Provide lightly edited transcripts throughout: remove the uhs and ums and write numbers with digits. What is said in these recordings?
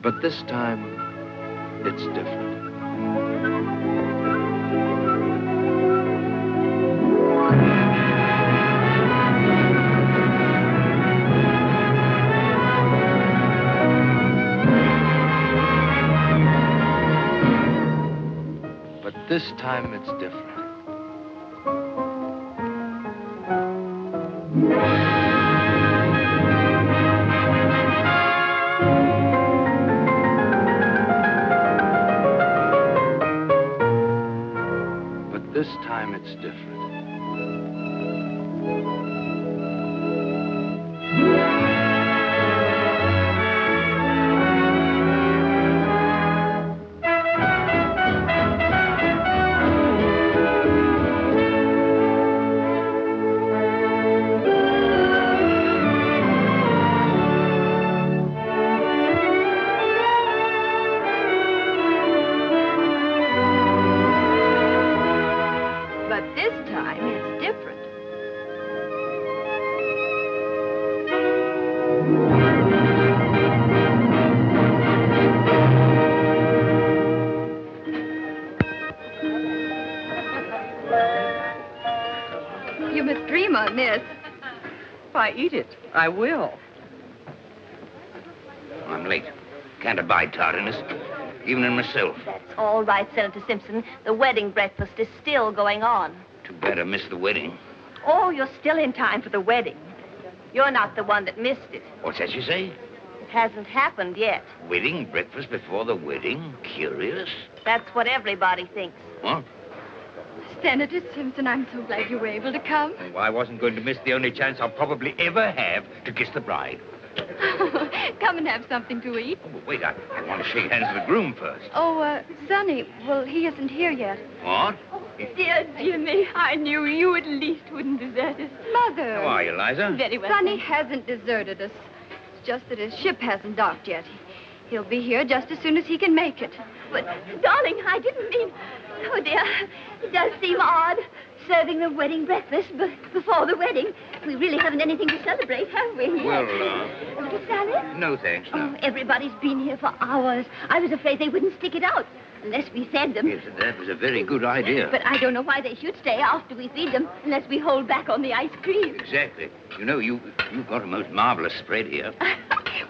But this time, it's different. But this time, it's different. This time, it's different. Eat it. I will. I'm late. Can't abide tardiness, even in myself. That's all right, Senator Simpson. The wedding breakfast is still going on. Too bad I missed the wedding. Oh, you're still in time for the wedding. You're not the one that missed it. What's that you say? It hasn't happened yet. Wedding breakfast before the wedding? Curious. That's what everybody thinks. What? Senator Simpson, I'm so glad you were able to come. Well, I wasn't going to miss the only chance I'll probably ever have to kiss the bride. Come and have something to eat. Oh, but wait, I want to shake hands with the groom first. Oh, Sonny, well, he isn't here yet. What? Dear Jimmy, I knew you at least wouldn't desert us. Mother. How are you, Liza? Very well. Sonny hasn't deserted us. It's just that his ship hasn't docked yet. He'll be here just as soon as he can make it. But, darling, I didn't mean... Oh, dear, it does seem odd, serving the wedding breakfast before the wedding. We really haven't anything to celebrate, have we? Well, A little salad? no thanks, no. Oh, everybody's been here for hours. I was afraid they wouldn't stick it out unless we fed them. Yes, that was a very good idea. But I don't know why they should stay after we feed them unless we hold back on the ice cream. Exactly. You know, you've got a most marvelous spread here.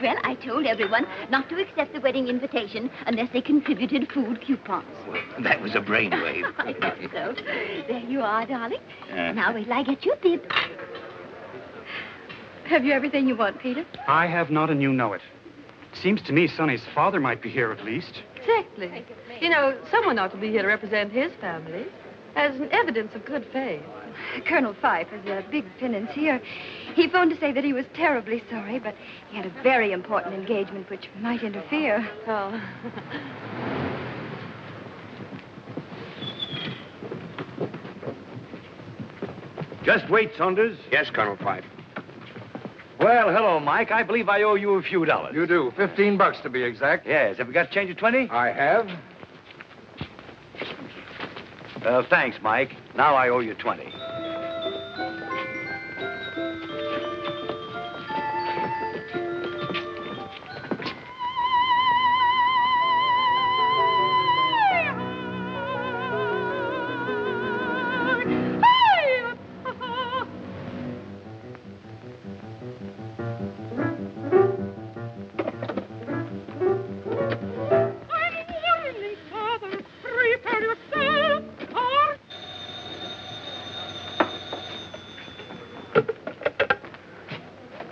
Well, I told everyone not to accept the wedding invitation unless they contributed food coupons. Well, that was a brainwave. I thought so. There you are, darling. Now wait till I get your bib. Have you everything you want, Peter? I have not, and you know it. Seems to me Sonny's father might be here at least. Exactly. You know, someone ought to be here to represent his family as an evidence of good faith. Colonel Phyffe has a big financier. He phoned to say that he was terribly sorry, but he had a very important engagement which might interfere. Oh. Just wait, Saunders. Yes, Colonel Phyffe. Well, hello, Mike. I believe I owe you a few dollars. You do. $15 to be exact. Yes. Have you got change of 20? I have. Thanks, Mike. Now I owe you 20.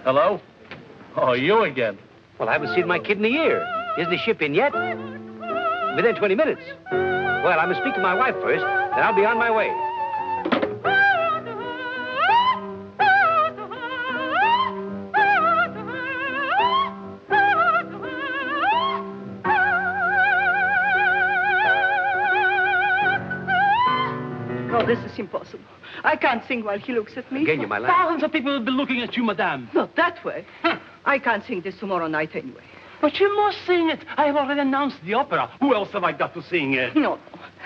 Hello? Oh, you again. Well, I haven't seen my kid in a year. Isn't the ship in yet? Within 20 minutes. Well, I must speak to my wife first, then I'll be on my way. Oh, this is impossible. I can't sing while he looks at me. Genya, my love. Thousands of people will be looking at you, madame. Not that way. I can't sing this tomorrow night anyway. But you must sing it. I have already announced the opera. Who else have I got to sing it? No.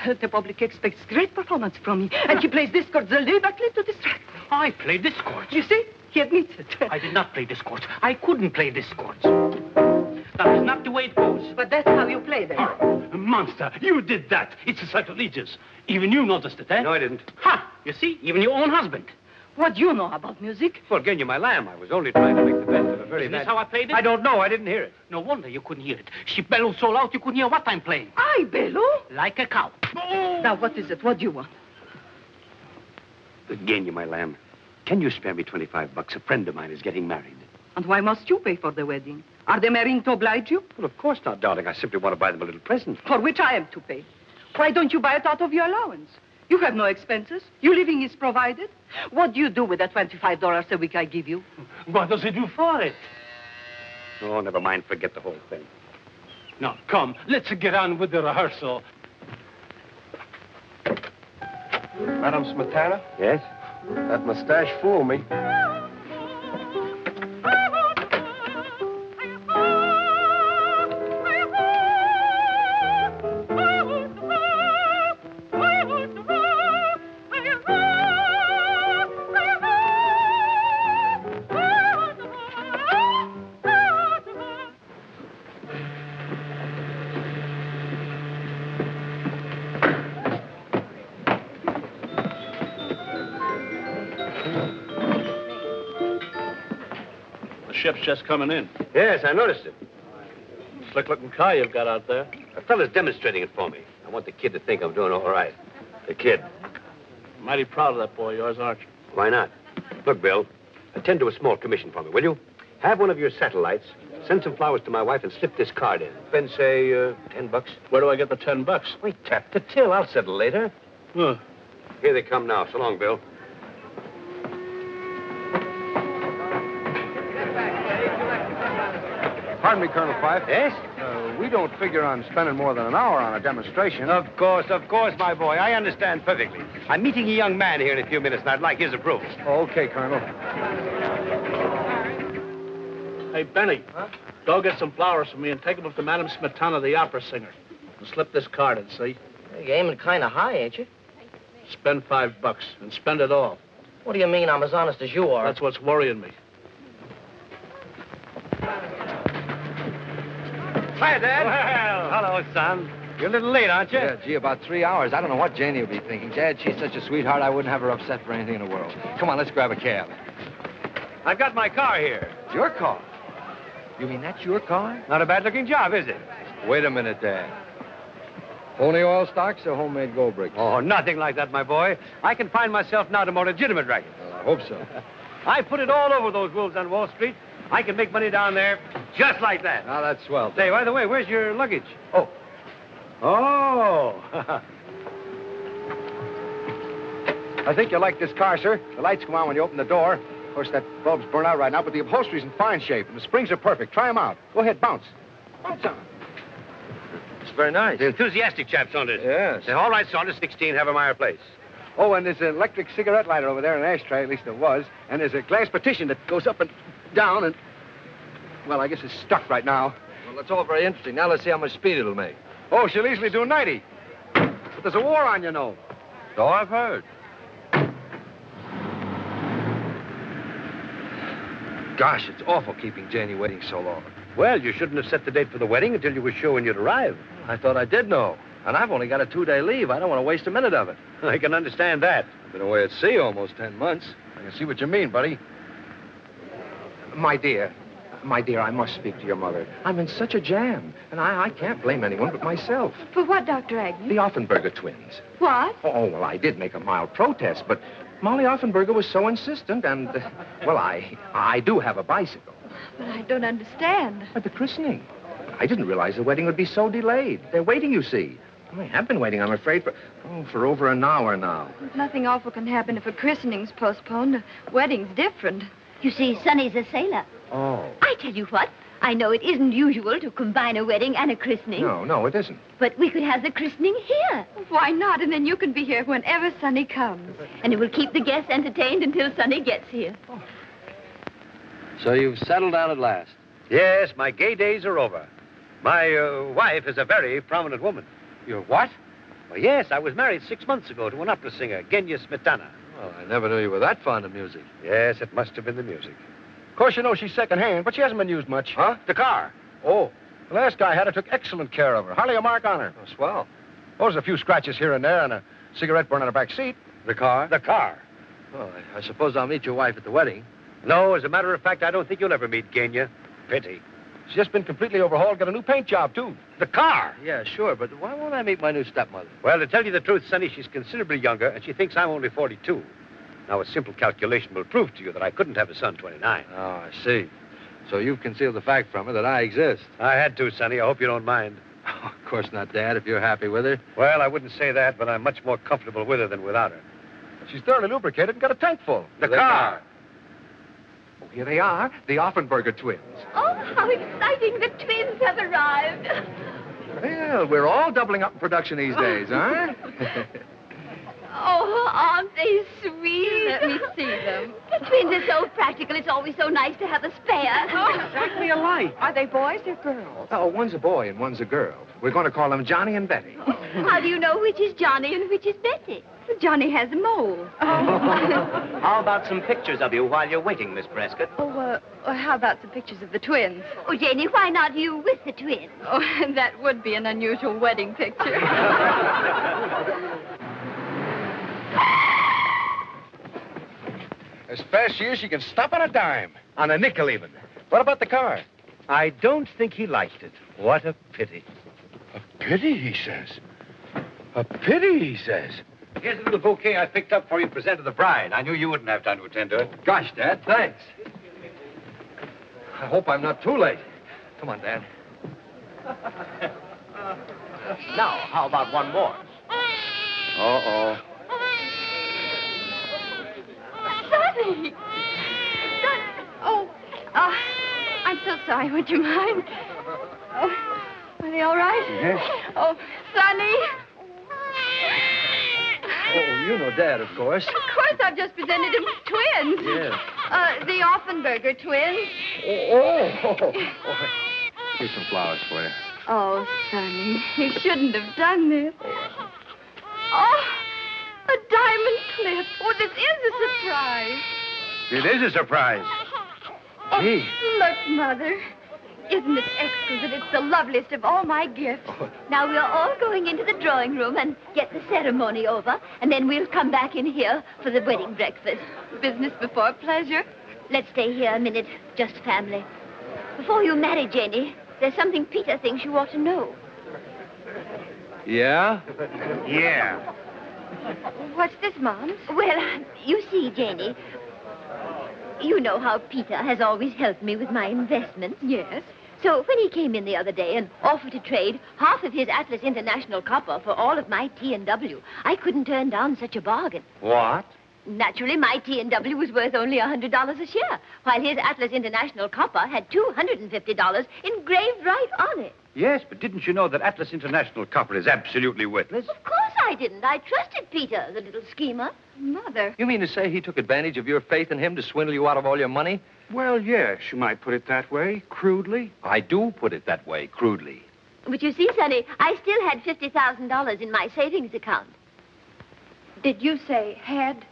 The public expects great performance from me. And he plays discords deliberately to distract me. I play discords. You see? He admits it. I did not play discords. I couldn't play discords. That is not the way it goes. But that's how you play them. Monster, you did that. It's sacrilegious. Even you noticed it, eh? No, I didn't. Ha! You see, even your own husband. What do you know about music? Well, Genya, my lamb, I was only trying to make the best of a very Isn't bad... this how I played it? I don't know. I didn't hear it. No wonder you couldn't hear it. She bellowed so loud you couldn't hear what I'm playing. I bellow? Like a cow. Now, what is it? What do you want? Genya, my lamb, can you spare me $25? A friend of mine is getting married. And why must you pay for the wedding? Are they marrying to oblige you? Well, of course not, darling. I simply want to buy them a little present. For which I am to pay. Why don't you buy it out of your allowance? You have no expenses. Your living is provided. What do you do with the $25 a week I give you? What does he do for it? Oh, never mind. Forget the whole thing. Now, come, let's get on with the rehearsal. Madam Smetana, Yes? that mustache fooled me. Ship's just coming in. Yes, I noticed it. Slick-looking car you've got out there. A fella's demonstrating it for me. I want the kid to think I'm doing all right. The kid. Mighty proud of that boy of yours, aren't you? Why not? Look, Bill, attend to a small commission for me, will you? Have one of your satellites, send some flowers to my wife, and slip this card in. Spend, say, $10. Where do I get the $10? Wait, tap the till. I'll settle later. Huh. Here they come now. So long, Bill. Pardon me, Colonel Phyffe. Yes? We don't figure on spending more than an hour on a demonstration. Of course, my boy. I understand perfectly. I'm meeting a young man here in a few minutes, and I'd like his approval. Okay, Colonel. Hey, Benny. Huh? Go get some flowers for me and take them up to Madame Smetana, the opera singer. And slip this card in, see? You're aiming kind of high, ain't you? Spend $5 and spend it all. What do you mean I'm as honest as you are? That's what's worrying me. Hi, Dad. Well, hello, son. You're a little late, aren't you? Yeah, gee, about 3 hours. I don't know what Janie will be thinking. Dad, she's such a sweetheart, I wouldn't have her upset for anything in the world. Come on, let's grab a cab. I've got my car here. It's your car. You mean that's your car? Not a bad-looking job, is it? Wait a minute, Dad. Only oil stocks or homemade gold bricks? Oh, nothing like that, my boy. I can find myself now to more legitimate racket. Well, I hope so. I put it all over those wolves on Wall Street. I can make money down there just like that. Now, that's swell. Say, by the way, where's your luggage? Oh. Oh. I think you'll like this car, sir. The lights come on when you open the door. Of course, that bulb's burned out right now, but the upholstery's in fine shape, and the springs are perfect. Try them out. Go ahead, bounce. Bounce on 'em. It's very nice. The enthusiastic chap, Saunders. Yes. Say, all right, Saunders, 16, Havermeyer Place. Oh, and there's an electric cigarette lighter over there, an ashtray, at least there was. And there's a glass partition that goes up and down and... Well, I guess it's stuck right now. Well, that's all very interesting. Now let's see how much speed it'll make. Oh, she'll easily do 90. But there's a war on, you know. So I've heard. Gosh, it's awful keeping Janie waiting so long. Well, you shouldn't have set the date for the wedding until you were sure when you'd arrive. I thought I did know. And I've only got a 2-day leave. I don't want to waste a minute of it. I can understand that. I've been away at sea almost 10 months. I can see what you mean, buddy. My dear, I must speak to your mother. I'm in such a jam, and I can't blame anyone but myself. For what, Dr. Agnew? The Offenberger twins. What? Oh, well, I did make a mild protest, but Molly Offenberger was so insistent, and, well, I do have a bicycle. But I don't understand. But the christening. I didn't realize the wedding would be so delayed. They're waiting, you see. I have been waiting, I'm afraid, for over an hour now. Nothing awful can happen if a christening's postponed. A wedding's different. You see, Sonny's a sailor. Oh. I tell you what, I know it isn't usual to combine a wedding and a christening. No, it isn't. But we could have the christening here. Why not? And then you can be here whenever Sonny comes. And it will keep the guests entertained until Sonny gets here. So you've settled down at last? Yes, my gay days are over. My wife is a very prominent woman. Your what? Well, yes, I was married 6 months ago to an opera singer, Genya Smetana. Well, I never knew you were that fond of music. Yes, it must have been the music. Of course, you know she's second-hand, but she hasn't been used much. Huh? The car. Oh. The last guy had her, took excellent care of her. Hardly a mark on her. Oh, swell. Oh, there's a few scratches here and there and a cigarette burn on her back seat. The car? The car. Well, I suppose I'll meet your wife at the wedding. No, as a matter of fact, I don't think you'll ever meet Genya. Pity. She's just been completely overhauled, got a new paint job, too. The car. Yeah, sure, but why won't I meet my new stepmother? Well, to tell you the truth, Sonny, she's considerably younger, and she thinks I'm only 42. Now, a simple calculation will prove to you that I couldn't have a son 29. Oh, I see. So you've concealed the fact from her that I exist. I had to, Sonny. I hope you don't mind. Oh, of course not, Dad, if you're happy with her. Well, I wouldn't say that, but I'm much more comfortable with her than without her. She's thoroughly lubricated and got a tank full. The car. Oh, here they are, the Offenberger twins. Oh, how exciting. The twins have arrived. Well, we're all doubling up in production these days, huh? Oh, aren't they sweet? Let me see them. The twins are so practical. It's always so nice to have a spare. Exactly alike. Are they boys or girls? Oh, one's a boy and one's a girl. We're going to call them Johnny and Betty. How do you know which is Johnny and which is Betty? Johnny has a mole. How about some pictures of you while you're waiting, Miss Prescott? How about some pictures of the twins? Oh, Janie, why not you with the twins? Oh, that would be an unusual wedding picture. As fast as she is, she can stop on a dime. On a nickel, even. What about the car? I don't think he liked it. What a pity. A pity, he says. A pity, he says. Here's a little bouquet I picked up for you to present to the bride. I knew you wouldn't have time to attend to it. Gosh, Dad, thanks. I hope I'm not too late. Come on, Dad. Now, how about one more? Uh-oh. Sonny! I'm so sorry. Would you mind? Oh, are they all right? Yes. Oh, Sonny. Oh, you know Dad, of course. Of course, I've just presented him with twins. Yes. The Offenberger twins. Oh. Here's some flowers for you. Oh, Sonny, you shouldn't have done this. Oh, a diamond clip. Oh, this is a surprise. It is a surprise. Gee. Look, Mother. Isn't it exquisite? It's the loveliest of all my gifts. Now we're all going into the drawing room and get the ceremony over, and then we'll come back in here for the wedding breakfast. Business before pleasure. Let's stay here a minute, just family. Before you marry Janie, there's something Peter thinks you ought to know. Yeah? Yeah. What's this, Moms? Well, you see, Janie, you know how Peter has always helped me with my investments. Yes. So when he came in the other day and offered to trade half of his Atlas International copper for all of my T&W, I couldn't turn down such a bargain. What? Naturally, my T&W was worth only $100 a share, while his Atlas International copper had $250 engraved right on it. Yes, but didn't you know that Atlas International copper is absolutely worthless? Of course I didn't. I trusted Peter, the little schemer. Mother. You mean to say he took advantage of your faith in him to swindle you out of all your money? Well, yes, you might put it that way, crudely. I do put it that way, crudely. But you see, Sonny, I still had $50,000 in my savings account. Did you say had?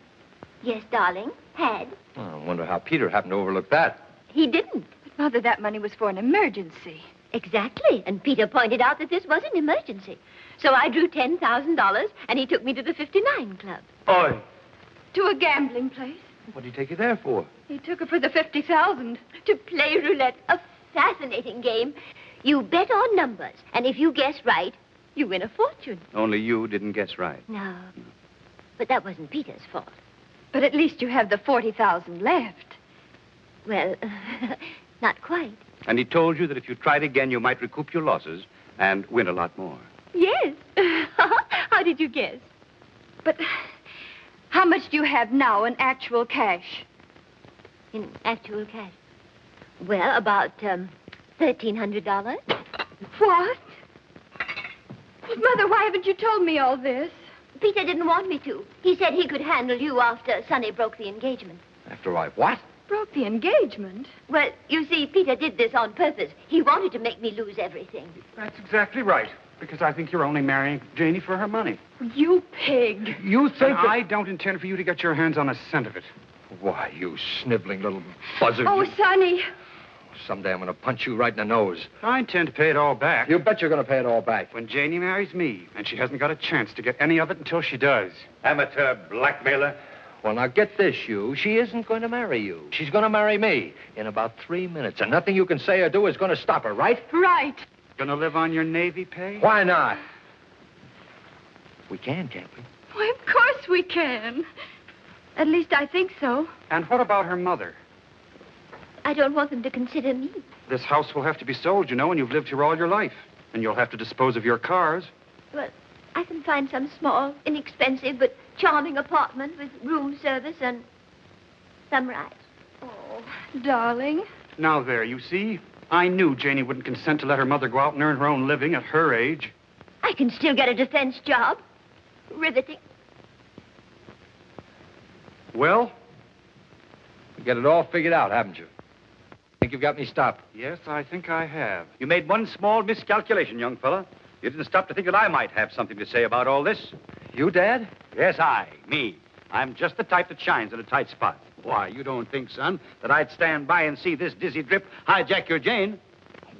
Yes, darling, had. Oh, I wonder how Peter happened to overlook that. He didn't. But, Mother, that money was for an emergency. Exactly. And Peter pointed out that this was an emergency. So I drew $10,000, and he took me to the 59 Club. Oi. To a gambling place. What did he take you there for? He took her for the $50,000. To play roulette, a fascinating game. You bet on numbers, and if you guess right, you win a fortune. Only you didn't guess right. No. But that wasn't Peter's fault. But at least you have the $40,000 left. Well, not quite. And he told you that if you tried again, you might recoup your losses and win a lot more. Yes. How did you guess? But how much do you have now in actual cash? In actual cash? Well, about $1,300. What? Mother, why haven't you told me all this? Peter didn't want me to. He said he could handle you after Sonny broke the engagement. After I what? broke the engagement. Well, you see, Peter did this on purpose. He wanted to make me lose everything. That's exactly right. Because I think you're only marrying Janie for her money. You pig. You think And that... I don't intend for you to get your hands on a cent of it. Why, you sniveling little buzzard. Oh, Sonny. Someday I'm going to punch you right in the nose. I intend to pay it all back. You bet you're going to pay it all back. When Janie marries me, and she hasn't got a chance to get any of it until she does. Amateur blackmailer. Well, now get this, you. She isn't going to marry you. She's going to marry me in about 3 minutes, and nothing you can say or do is going to stop her, right? Right. Gonna live on your Navy pay? Why not? We can, can't we? Why, of course we can. At least I think so. And what about her mother? I don't want them to consider me. This house will have to be sold, you know, and you've lived here all your life. And you'll have to dispose of your cars. Well, I can find some small, inexpensive, but charming apartment with room service and some rides. Oh, darling. Now there, you see? I knew Janie wouldn't consent to let her mother go out and earn her own living at her age. I can still get a defense job. Riveting. Well, you got it all figured out, haven't you? Think you've got me stopped? Yes, I think I have. You made one small miscalculation, young fella. You didn't stop to think that I might have something to say about all this. You, Dad? Yes, me. I'm just the type that shines in a tight spot. Why, you don't think, son, that I'd stand by and see this dizzy drip hijack your Jane?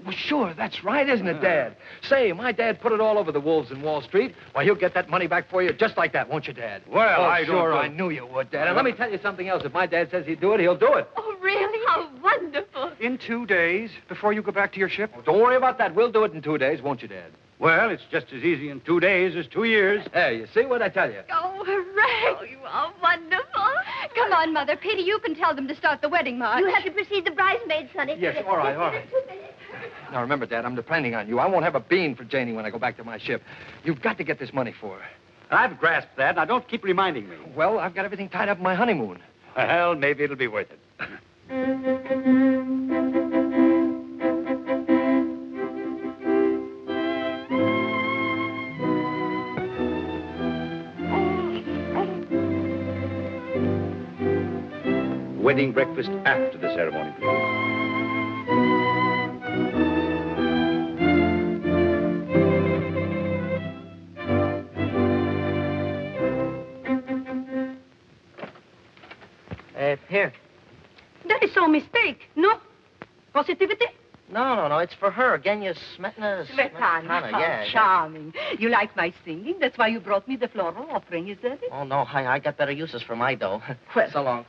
Well, sure, that's right, isn't it, Dad? Say, my dad put it all over the wolves in Wall Street. Why, he'll get that money back for you just like that, won't you, Dad? Well, oh, I don't sure, know. I knew you would, Dad. And let me tell you something else. If my dad says he'd do it, he'll do it. Oh, really? How wonderful. In 2 days, before you go back to your ship? Oh, don't worry about that. We'll do it in 2 days, won't you, Dad? Well, it's just as easy in 2 days as 2 years. Hey, you see what I tell you? Oh, hooray. Oh, you are wonderful. Come on, Mother. Peter, you can tell them to start the wedding march. You have to precede the bridesmaids, Sonny. Yes, all right, all right. Now, remember, Dad, I'm depending on you. I won't have a bean for Janie when I go back to my ship. You've got to get this money for her. I've grasped that. Now, don't keep reminding me. Well, I've got everything tied up in my honeymoon. Well, maybe it'll be worth it. Wedding breakfast after the ceremony, please. Here. That is so mistake, no? Positivity? No. It's for her. Genya Smetana. Smetana, yeah. Charming. You like my singing? That's why you brought me the floral offering, is that it? Oh, no, I got better uses for my dough. Well, So long.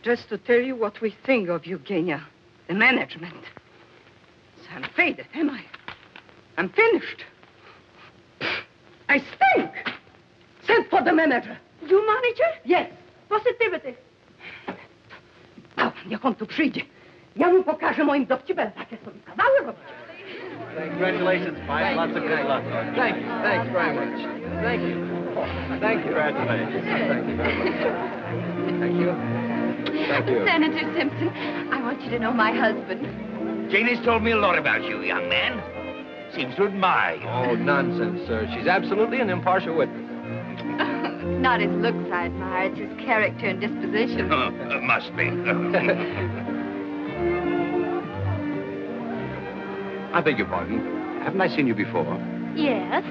just to tell you what we think of you, Genya. The management. So I'm faded, am I? I'm finished. I stink. Send for the manager. You manager? Yes. Positivity. Nie on tu przyjdzie. Ja mu pokażę moim dowcipem, jakie sobie kawały robić. Congratulations, Mike. Lots of good luck. Thank you. Thanks very much. Thank you. Thank you. Congratulations. Thank you very much. Thank you. Thank you. Senator Simpson, I want you to know my husband. Janie's told me a lot about you, young man. Seems to admire you. Oh, nonsense, sir. She's absolutely an impartial witness. Not his looks I admire, it's his character and disposition. Must be. I beg your pardon. Haven't I seen you before? Yes.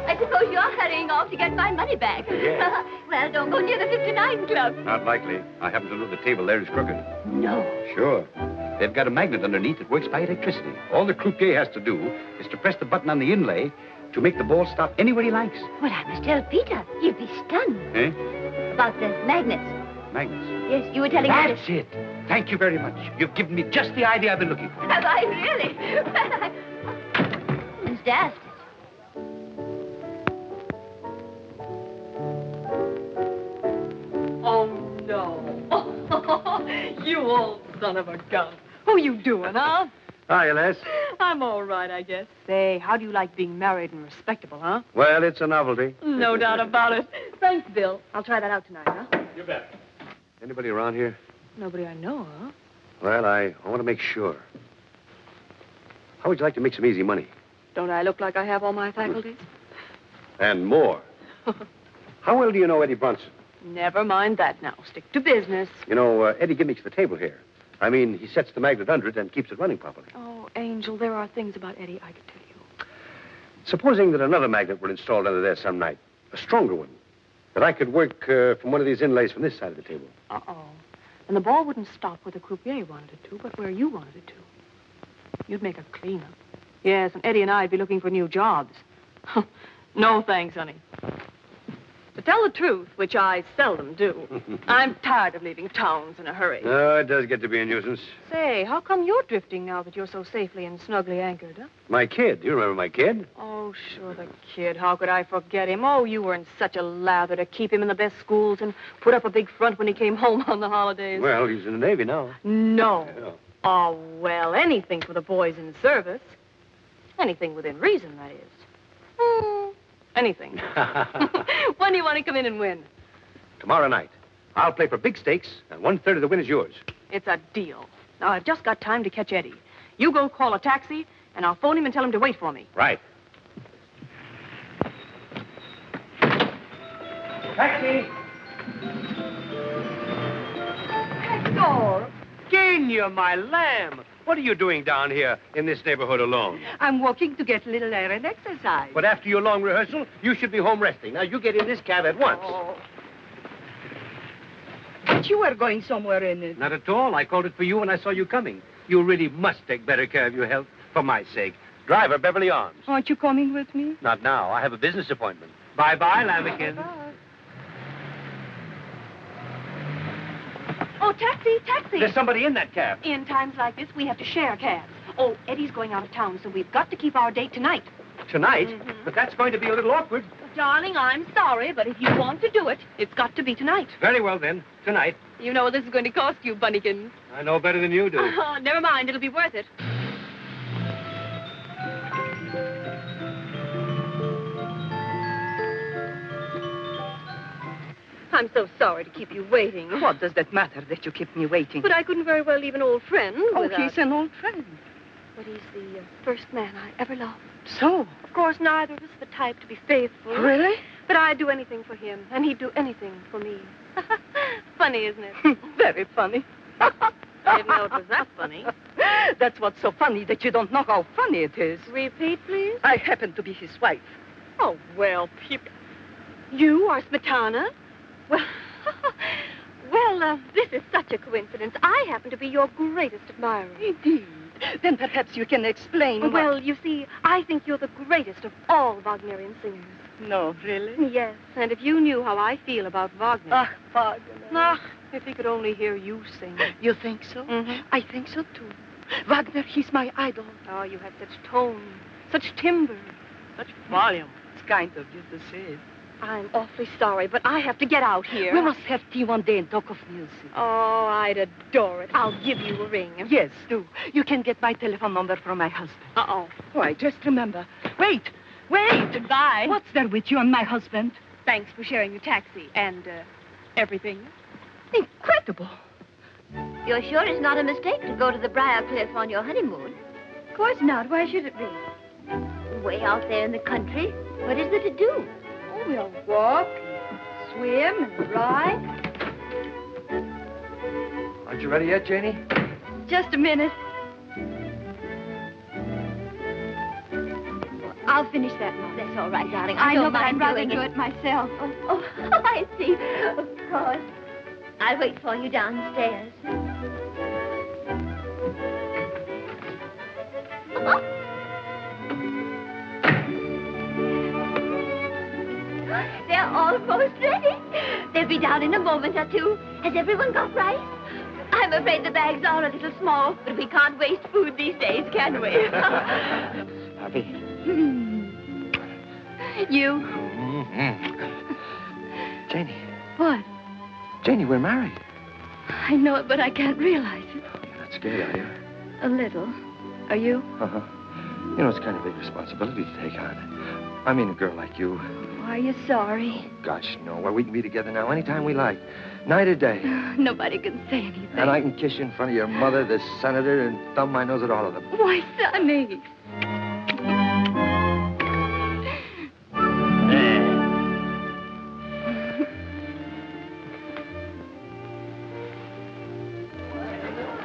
I suppose you're hurrying off to get my money back. Yes. Well, don't go near the 59 Club. Not likely. I happen to know the table there is crooked. No. Sure. They've got a magnet underneath that works by electricity. All the croupier has to do is to press the button on the inlay to make the ball stop anywhere he likes. Well, I must tell Peter. He'd be stunned. Eh? About the magnets. Magnets. Yes, you were telling me. That's it. Thank you very much. You've given me just the idea I've been looking for. Have I really? Who's daft? Oh, no. You old son of a gun. Who you doing, huh? Hi, Les. I'm all right, I guess. Say, how do you like being married and respectable, huh? Well, it's a novelty. No doubt about it. Thanks, Bill. I'll try that out tonight, huh? You bet. Anybody around here? Nobody I know, huh? Well, I want to make sure. How would you like to make some easy money? Don't I look like I have all my faculties? And more. How well do you know Eddie Bronson? Never mind that now. Stick to business. You know, Eddie gimmicks the table here. I mean, he sets the magnet under it and keeps it running properly. Oh, Angel, there are things about Eddie I could tell you. Supposing that another magnet were installed under there some night, a stronger one, that I could work from one of these inlays from this side of the table. Uh-oh. And the ball wouldn't stop where the croupier wanted it to, but where you wanted it to. You'd make a cleanup. Yes, and Eddie and I'd be looking for new jobs. No thanks, honey. To tell the truth, which I seldom do, I'm tired of leaving towns in a hurry. Oh, it does get to be a nuisance. Say, how come you're drifting now that you're so safely and snugly anchored, huh? My kid. You remember my kid? Oh, sure, the kid. How could I forget him? Oh, you were in such a lather to keep him in the best schools and put up a big front when he came home on the holidays. Well, he's in the Navy now. No. Yeah. Oh, well, anything for the boys in service. Anything within reason, that is. Anything. When do you want to come in and win? Tomorrow night. I'll play for big stakes, and 1/3 of the win is yours. It's a deal. Now, I've just got time to catch Eddie. You go call a taxi, and I'll phone him and tell him to wait for me. Right. Taxi! Hector! Genya, my lamb! What are you doing down here in this neighborhood alone? I'm walking to get a little air and exercise. But after your long rehearsal, you should be home resting. Now, you get in this cab at once. Oh. But you were going somewhere in it. Not at all. I called it for you when I saw you coming. You really must take better care of your health, for my sake. Driver, Beverly Arms. Aren't you coming with me? Not now. I have a business appointment. Bye-bye, lambikins. Bye. Oh, taxi, taxi. There's somebody in that cab. In times like this, we have to share cabs. Oh, Eddie's going out of town, so we've got to keep our date tonight. Tonight? But that's going to be a little awkward. Darling, I'm sorry, but if you want to do it, it's got to be tonight. Very well, then. Tonight. You know what this is going to cost you, Bunnykins. I know better than you do. Oh, never mind. It'll be worth it. I'm so sorry to keep you waiting. What does that matter that you keep me waiting? But I couldn't very well leave an old friend without... he's an old friend. But he's the first man I ever loved. So? Of course, neither of us the type to be faithful. Really? But I'd do anything for him, and he'd do anything for me. Funny, isn't it? Very funny. I didn't know it was that funny. That's what's so funny, that you don't know how funny it is. Repeat, please. I happen to be his wife. Oh, well, you are Smetana? Well, this is such a coincidence. I happen to be your greatest admirer. Indeed. Then perhaps you can explain. Well, you see, I think you're the greatest of all Wagnerian singers. No, really? Yes, and if you knew how I feel about Wagner. Ah, Wagner. Ah, if he could only hear you sing. You think so? Mm-hmm. I think so, too. Wagner, he's my idol. Oh, you have such tone, such timbre, such volume. It's kind of you to say it. I'm awfully sorry, but I have to get out here. We must have tea one day and talk of music. Oh, I'd adore it. I'll give you a ring. Yes, do. You can get my telephone number from my husband. Uh-oh. Why, just remember. Wait! Goodbye. What's there with you and my husband? Thanks for sharing your taxi and, everything. Incredible. You're sure it's not a mistake to go to the Briar Cliff on your honeymoon? Of course not. Why should it be? Way out there in the country. What is there to do? Oh, we'll walk, swim, and ride. Aren't you ready yet, Janie? Just a minute. I'll finish that now. That's all right, darling. I know, don't but I'd mind rather doing do it myself. Oh, I see. Of course. I'll wait for you downstairs. They're almost ready. They'll be down in a moment or two. Has everyone got rice? I'm afraid the bags are a little small, but we can't waste food these days, can we? Happy? You? Janie. What? Janie, we're married. I know it, but I can't realize it. You're not scared, are you? A little. Are you? Uh-huh. You know, it's kind of a big responsibility to take on. I mean, a girl like you, Are you sorry? Gosh, no. Well, we can be together now anytime we like. Night or day. Nobody can say anything. And I can kiss you in front of your mother, the senator, and thumb my nose at all of them. Why, Sonny.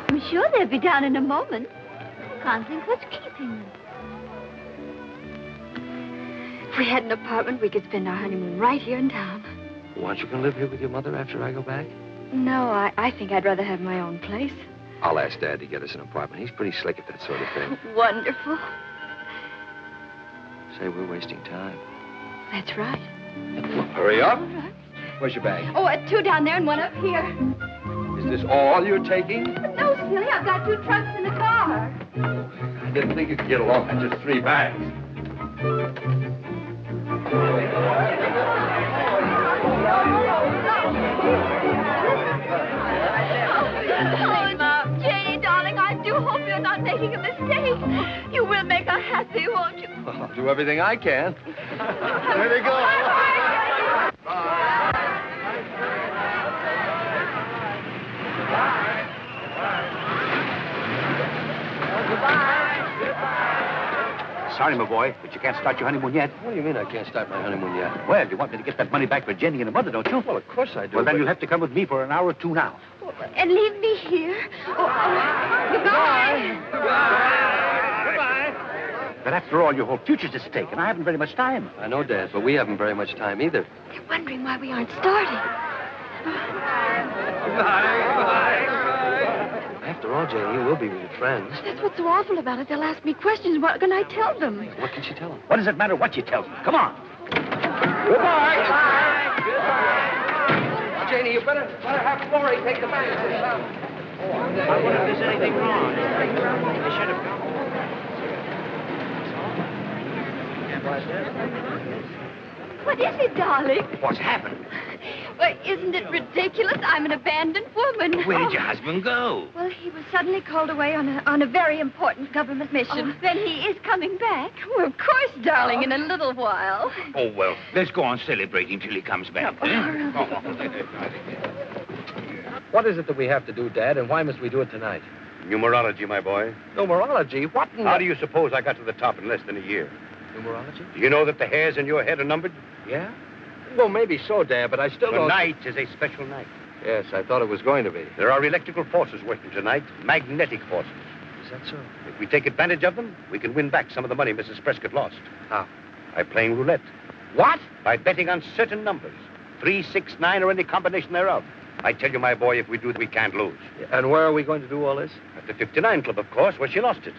I'm sure they'll be down in a moment. Can't think what's keeping them. If we had an apartment, we could spend our honeymoon right here in town. Aren't you going to live here with your mother after I go back? No, I think I'd rather have my own place. I'll ask Dad to get us an apartment. He's pretty slick at that sort of thing. Wonderful. Say, we're wasting time. That's right. Well, hurry up. All right. Where's your bag? Oh, 2 down there and 1 up here. Is this all you're taking? No, silly, I've got 2 trunks in the car. I didn't think you could get along on just 3 bags. Oh, Janie, darling, I do hope you're not making a mistake. You will make her happy, won't you? Well, I'll do everything I can. There they go. Sorry, my boy, but you can't start your honeymoon yet. What do you mean I can't start my honeymoon yet? Well, you want me to get that money back for Jenny and her mother, don't you? Well, of course I do. Well, then you'll have to come with me for an hour or 2 now. And leave me here. Goodbye. Goodbye. But after all, your whole future's at stake, and I haven't very much time. I know, Dad, but we haven't very much time either. They're wondering why we aren't starting. After all, Janie, you will be with your friends. That's what's so awful about it. They'll ask me questions. What can I tell them? What can she tell them? What does it matter what you tell them? Come on. Goodbye. Janie, you better have Florrie take the bag. I wonder if there's anything wrong. They should have come. What is it, darling? What's happened? Well, isn't it ridiculous? I'm an abandoned woman. Where did your husband go? Well, he was suddenly called away on a very important government mission. Oh, then he is coming back. Well, of course, darling, in a little while. Oh, well, let's go on celebrating till he comes back. What is it that we have to do, Dad, and why must we do it tonight? Numerology, my boy. Numerology? What in How do you suppose I got to the top in less than a year? Numerology? Do you know that the hairs in your head are numbered? Yeah? Well, maybe so, Dad, but I still don't... Tonight is a special night. Yes, I thought it was going to be. There are electrical forces working tonight, magnetic forces. Is that so? If we take advantage of them, we can win back some of the money Mrs. Prescott lost. How? By playing roulette. What? By betting on certain numbers. 3, 6, 9, or any combination thereof. I tell you, my boy, if we do, we can't lose. And where are we going to do all this? At the 59 Club, of course, where she lost it.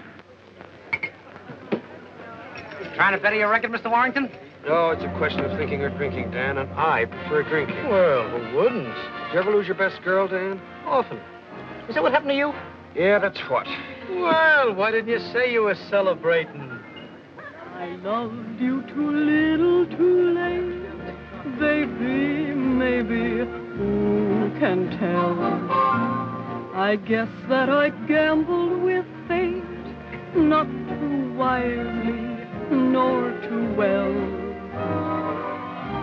Trying to better your record, Mr. Warrington? No, it's a question of thinking or drinking, Dan, and I prefer drinking. Well, who wouldn't? Did you ever lose your best girl, Dan? Often. Is that what happened to you? Yeah, that's what. Well, why didn't you say you were celebrating? I loved you too little, too late. Baby, maybe, who can tell? I guess that I gambled with fate, not too wisely, nor too well.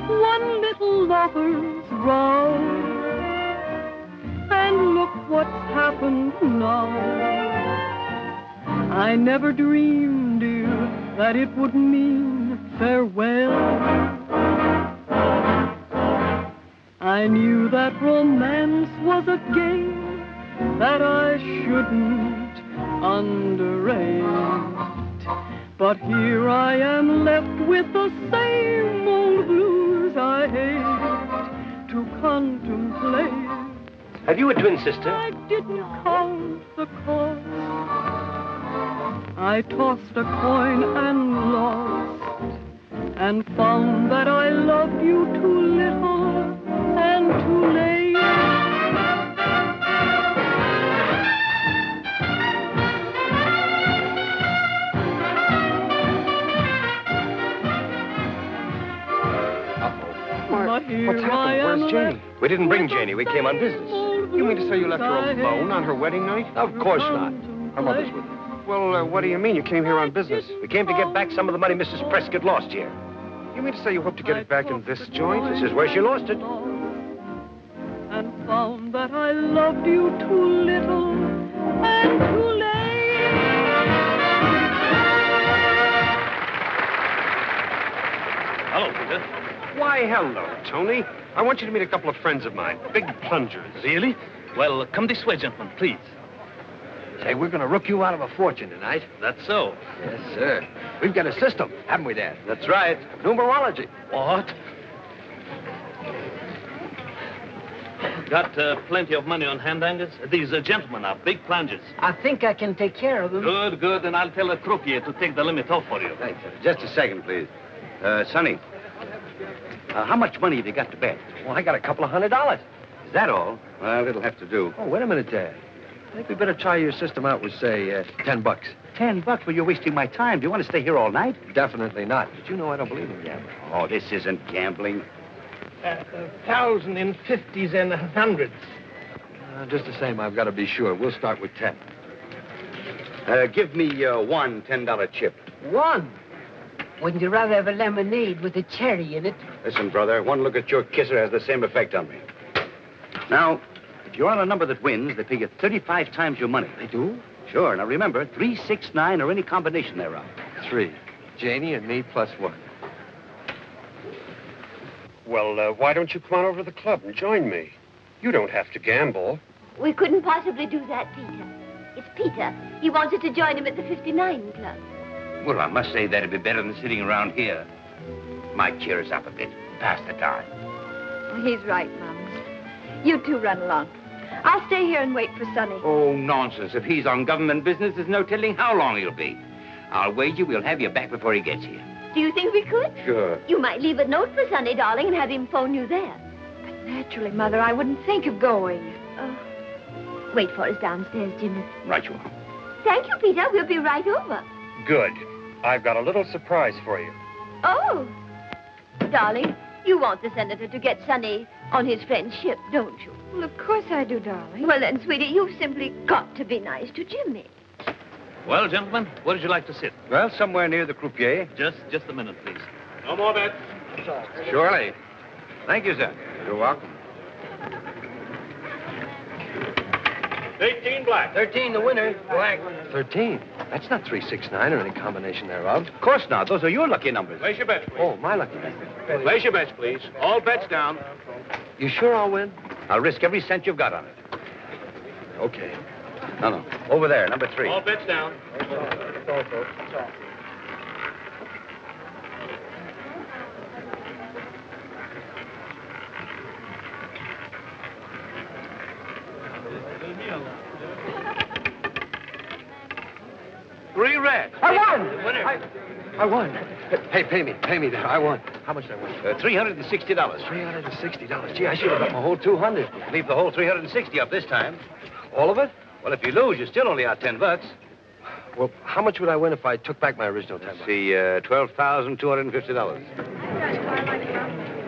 One little lover's row, and look what's happened now. I never dreamed, dear, that it would mean farewell. I knew that romance was a game that I shouldn't underrate. But here I am left with the same old blues I hate to contemplate. Have you a twin sister? I didn't count the cost. I tossed a coin and lost, and found that I loved you too little and too late. What's happened? Where's Janie? We didn't bring Janie. We came on business. You mean to say you left her alone on her wedding night? Of course not. Her mother's with her. Well, what do you mean? You came here on business. We came to get back some of the money Mrs. Prescott lost here. You mean to say you hope to get it back in this joint? This is where she lost it. And found that I loved you too little and too late. Hello, Peter. Why, hello, Tony. I want you to meet a couple of friends of mine, big plungers. Really? Well, come this way, gentlemen, please. Say, we're going to rook you out of a fortune tonight. That's so. Yes, sir. We've got a system, haven't we, Dad? That's right. Numerology. What? Got plenty of money on hand, Angus? These gentlemen are big plungers. I think I can take care of them. Good, good. And I'll tell the croupier to take the limit off for you. Thanks. Just a second, please. Sonny, how much money have you got to bet? Well, I got a couple of $100. Is that all? Well, it'll have to do. Oh, wait a minute, Dad. I think we better try your system out with, say, $10. $10? Well, you're wasting my time. Do you want to stay here all night? Definitely not. But you know I don't believe in gambling. Oh, this isn't gambling. 1,000 in 50s and 100s. Just the same, I've got to be sure. We'll start with 10. Give me one $10 chip. One? Wouldn't you rather have a lemonade with a cherry in it? Listen, brother, one look at your kisser has the same effect on me. Now, if you're on a number that wins, they pay you 35 times your money. They do? Sure. Now, remember, 3, 6, 9, or any combination thereof. 3. Janie and me plus 1. Well, why don't you come on over to the club and join me? You don't have to gamble. We couldn't possibly do that, Peter. It's Peter. He wants us to join him at the 59 Club. Well, I must say that'd be better than sitting around here. Might cheer us up a bit. Pass the time. Well, he's right, Mums. You two run along. I'll stay here and wait for Sonny. Oh, nonsense. If he's on government business, there's no telling how long he'll be. I'll wager we'll have you back before he gets here. Do you think we could? Sure. You might leave a note for Sonny, darling, and have him phone you there. But naturally, Mother, I wouldn't think of going. Wait for us downstairs, Jimmy. Right you are. Thank you, Peter. We'll be right over. Good. I've got a little surprise for you. Oh. Darling, you want the senator to get Sonny on his friend's ship, don't you? Well, of course I do, darling. Well, then, sweetie, you've simply got to be nice to Jimmy. Well, gentlemen, where would you like to sit? Well, somewhere near the croupier. Just a minute, please. No more bets. Surely. Thank you, sir. You're welcome. 18 black. 13, the winner. Black. 13? That's not 3, 6, 9 or any combination thereof. Of course not. Those are your lucky numbers. Place your bets, please. Oh, my lucky number. Place your bets, please. All bets down. You sure I'll win? I'll risk every cent you've got on it. Okay. No. Over there, number 3. All bets down. Three red. I won! Winner. I won. Hey, pay me there. I won. How much did I win? $360. $360. Gee, I should have got my whole 200. Leave the whole 360 up this time. All of it? Well, if you lose, you're still only out $10. Well, how much would I win if I took back my original $10? See, $12,250.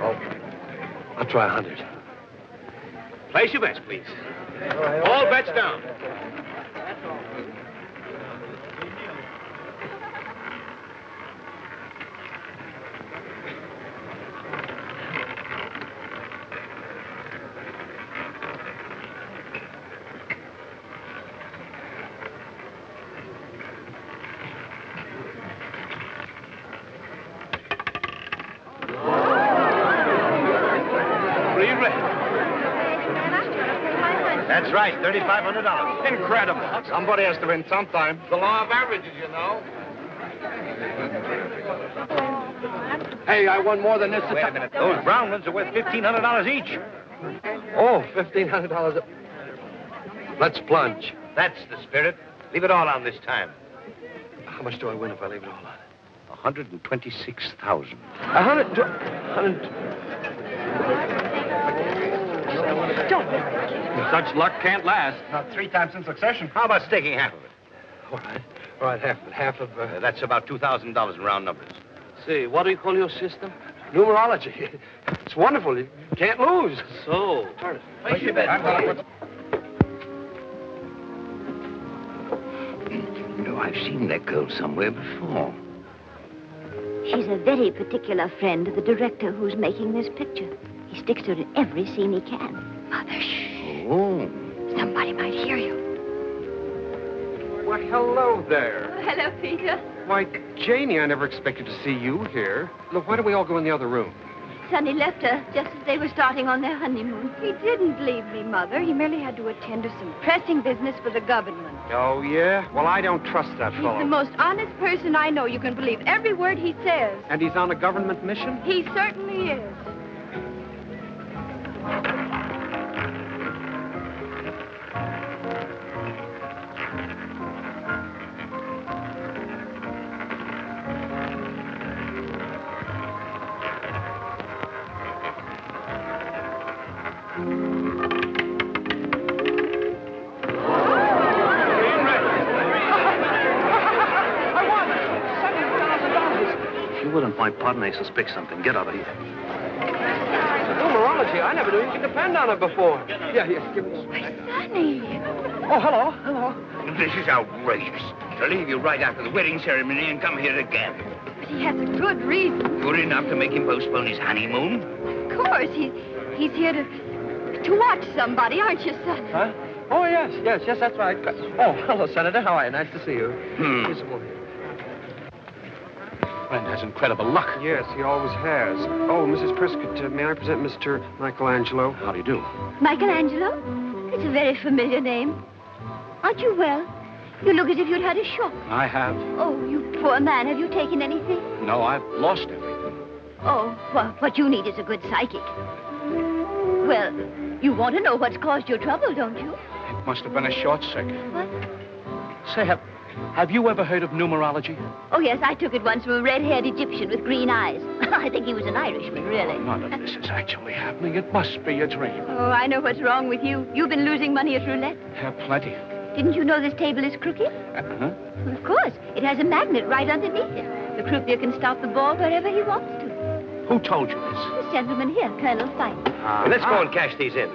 Oh, I'll try 100. Place your bets, please. All bets down. That's right, $3,500. Incredible. Somebody has to win sometime. The law of averages, you know. Hey, I won more than this. Wait a minute. Those brown ones are worth $1,500 each. Oh, $1,500. Let's plunge. That's the spirit. Leave it all on this time. How much do I win if I leave it all on? 126,000. 100. Such luck can't last. Not 3 times in succession. How about staking half of it? All right, half of it. Half of... That's about $2,000 in round numbers. Say, what do you call your system? Numerology. It's wonderful. You can't lose. So, Turn it. place your bet. You know, I've seen that girl somewhere before. She's a very particular friend of the director who's making this picture. He sticks to her in every scene he can. Mother, shh. Oh. Somebody might hear you. Well, hello there. Oh, hello, Peter. Why, Janie, I never expected to see you here. Look, why don't we all go in the other room? Sonny left her just as they were starting on their honeymoon. He didn't leave me, Mother. He merely had to attend to some pressing business for the government. Oh, yeah? Well, I don't trust that He's fellow. the most honest person I know. You can believe every word he says. And he's on a government mission? He certainly is. My partner may suspect something. Get out of here. Numerology. I never knew you could depend on it before. Yeah, give me this. Sonny. Oh, hello. This is outrageous. To leave you right after the wedding ceremony and come here again. But he has a good reason. Good enough to make him postpone his honeymoon? Of course. He's here to watch somebody, aren't you, son? Huh? Oh, yes, that's right. Oh, hello, Senator. How are you? Nice to see you. Here's some more. Friend has incredible luck. Yes, he always has. Oh, Mrs. Prescott, may I present Mr. Michelangelo? How do you do? Michelangelo? It's a very familiar name. Aren't you well? You look as if you'd had a shock. I have. Oh, you poor man. Have you taken anything? No, I've lost everything. Oh, well, what you need is a good psychic. Well, you want to know what's caused your trouble, don't you? It must have been a short circuit. What? Say, have you ever heard of numerology? Oh, yes, I took it once from a red-haired Egyptian with green eyes. I think he was an Irishman, really. None of this is actually happening. It must be a dream. Oh, I know what's wrong with you. You've been losing money at roulette. Plenty. Didn't you know this table is crooked? Huh? Well, of course. It has a magnet right underneath it. The croupier can stop the ball wherever he wants to. Who told you this? This gentleman here, Colonel Phyffe. Let's go and cash these in.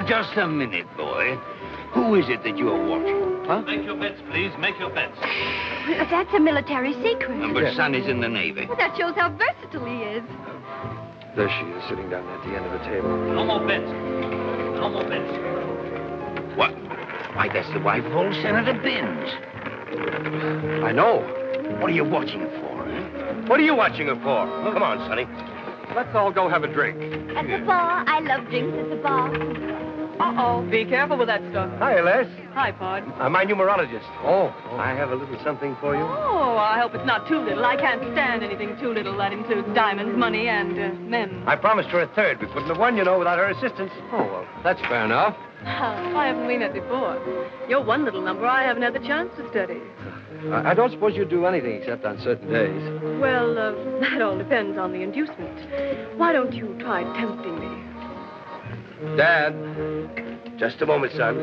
Just a minute, boy. Who is it that you are watching? Huh? Make your bets, please. Make your bets. Well, that's a military secret. But Sonny's in the Navy. Well, that shows how versatile he is. There she is, sitting down at the end of the table. No more bets. No more bets. What? Why, that's the wife of old Senator Binns. I know. What are you watching it for, eh? What are you watching her for? Come on, Sonny. Let's all go have a drink. At the bar. I love drinks at the bar. Uh-oh. Be careful with that stuff. Hi, Les. Hi, Pod. My numerologist. Oh, I have a little something for you. Oh, I hope it's not too little. I can't stand anything too little. That includes diamonds, money, and men. I promised her a third. We couldn't have won, without her assistance. Oh, well, that's fair enough. Why haven't we met before? You're one little number I haven't had the chance to study. I don't suppose you do anything except on certain days. Well, that all depends on the inducement. Why don't you try tempting me? Dad. Just a moment, son.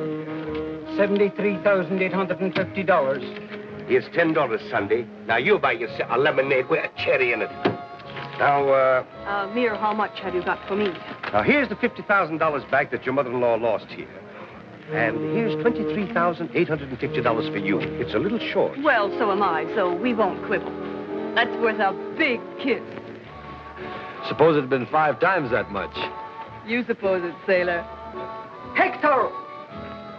$73,850. Here's $10, Sunday. Now you buy yourself a lemonade with a cherry in it. Now, Mere, how much have you got for me? now here's the $50,000 back that your mother-in-law lost here. And here's $23,850 for you. It's a little short. Well, so am I, so we won't quibble. That's worth a big kiss. Suppose it had been 5 times that much. You suppose it, sailor. Hector!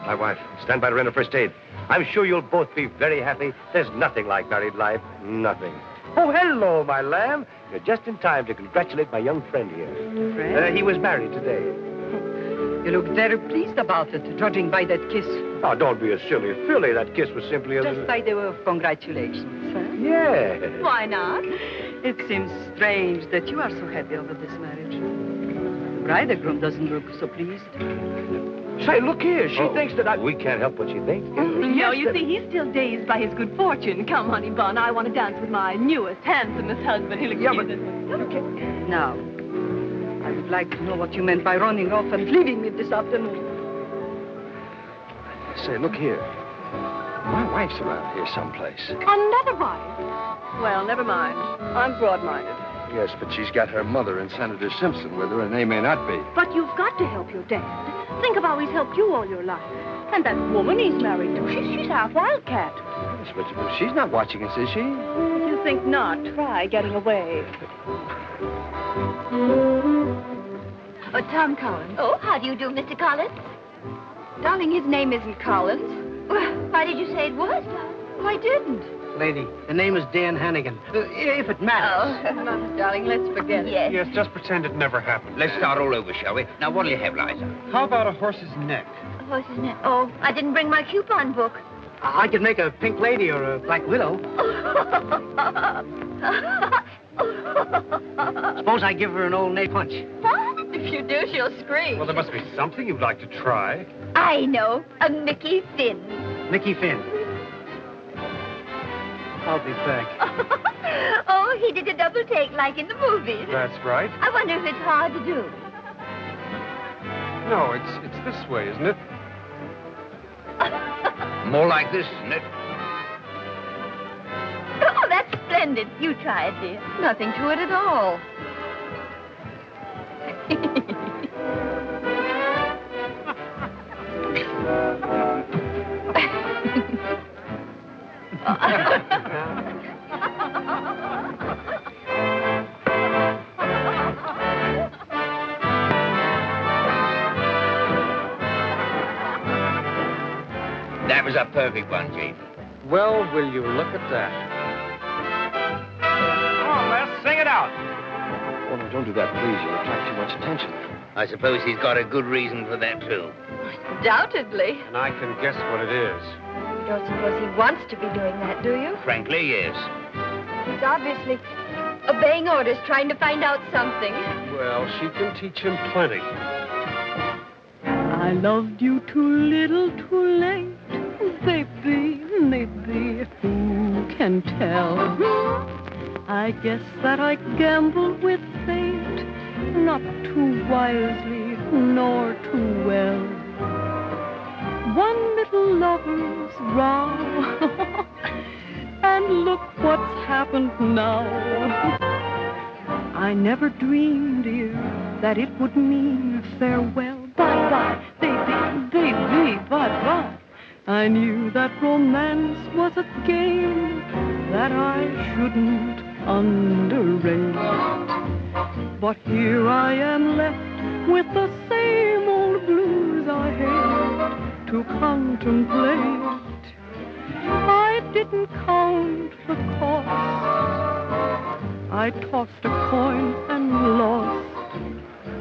My wife, stand by to render first aid. I'm sure you'll both be very happy. There's nothing like married life. Nothing. Oh, hello, my lamb. You're just in time to congratulate my young friend here. Friend? He was married today. You look very pleased about it, judging by that kiss. Oh, don't be a silly filly. That kiss was simply a... Just by the way of congratulations, huh? Yes. Why not? It seems strange that you are so happy over this marriage. The bridegroom doesn't look so pleased. Say, look here. She thinks that I... We can't help what she thinks. No, you see, he's still dazed by his good fortune. Come, honey bun, I want to dance with my newest, handsomest husband. He'll excuse us. Now, I would like to know what you meant by running off and leaving me this afternoon. Say, look here. My wife's around here someplace. Another wife? Well, never mind. I'm broad-minded. Yes, but she's got her mother and Senator Simpson with her, and they may not be. But you've got to help your dad. Think of how he's helped you all your life. And that woman he's married to, she's half wildcat. Yes, but she's not watching us, is she? You think not? Try getting away. Oh, Tom Collins. Oh, how do you do, Mr. Collins? Darling, his name isn't Collins. Well, why did you say it was, darling? Oh, I didn't. Lady, the name is Dan Hannigan. If it matters. Oh, no, darling, let's forget it. Yes, just pretend it never happened. Let's start all over, shall we? Now, what'll you have, Liza? How about a horse's neck? A horse's neck. Oh, I didn't bring my coupon book. I could make a pink lady or a black widow. Suppose I give her an old nay punch. What? If you do, she'll scream. Well, there must be something you'd like to try. I know. A Mickey Finn. Mickey Finn. I'll be back. Oh, he did a double take like in the movies. That's right. I wonder if it's hard to do. No, it's this way, isn't it? More like this, isn't it? Oh, that's splendid. You try it, dear. Nothing to it at all. That was a perfect one, Jane. Well, will you look at that? Come on, Les, sing it out. Oh, no, don't do that, please. You'll attract too much attention. I suppose he's got a good reason for that, too. Undoubtedly. And I can guess what it is. You don't suppose he wants to be doing that, do you? Frankly, yes. He's obviously obeying orders, trying to find out something. Well, she can teach him plenty. I loved you too little, too late. Maybe, maybe, who can tell? I guess that I gambled with fate, not too wisely, nor too well. One little lover's row, and look what's happened now. I never dreamed, dear, that it would mean farewell. Bye-bye, baby, baby, bye-bye. I knew that romance was a game that I shouldn't underrate. But here I am left with the same old blues I hate to contemplate. I didn't count the cost. I tossed a coin and lost,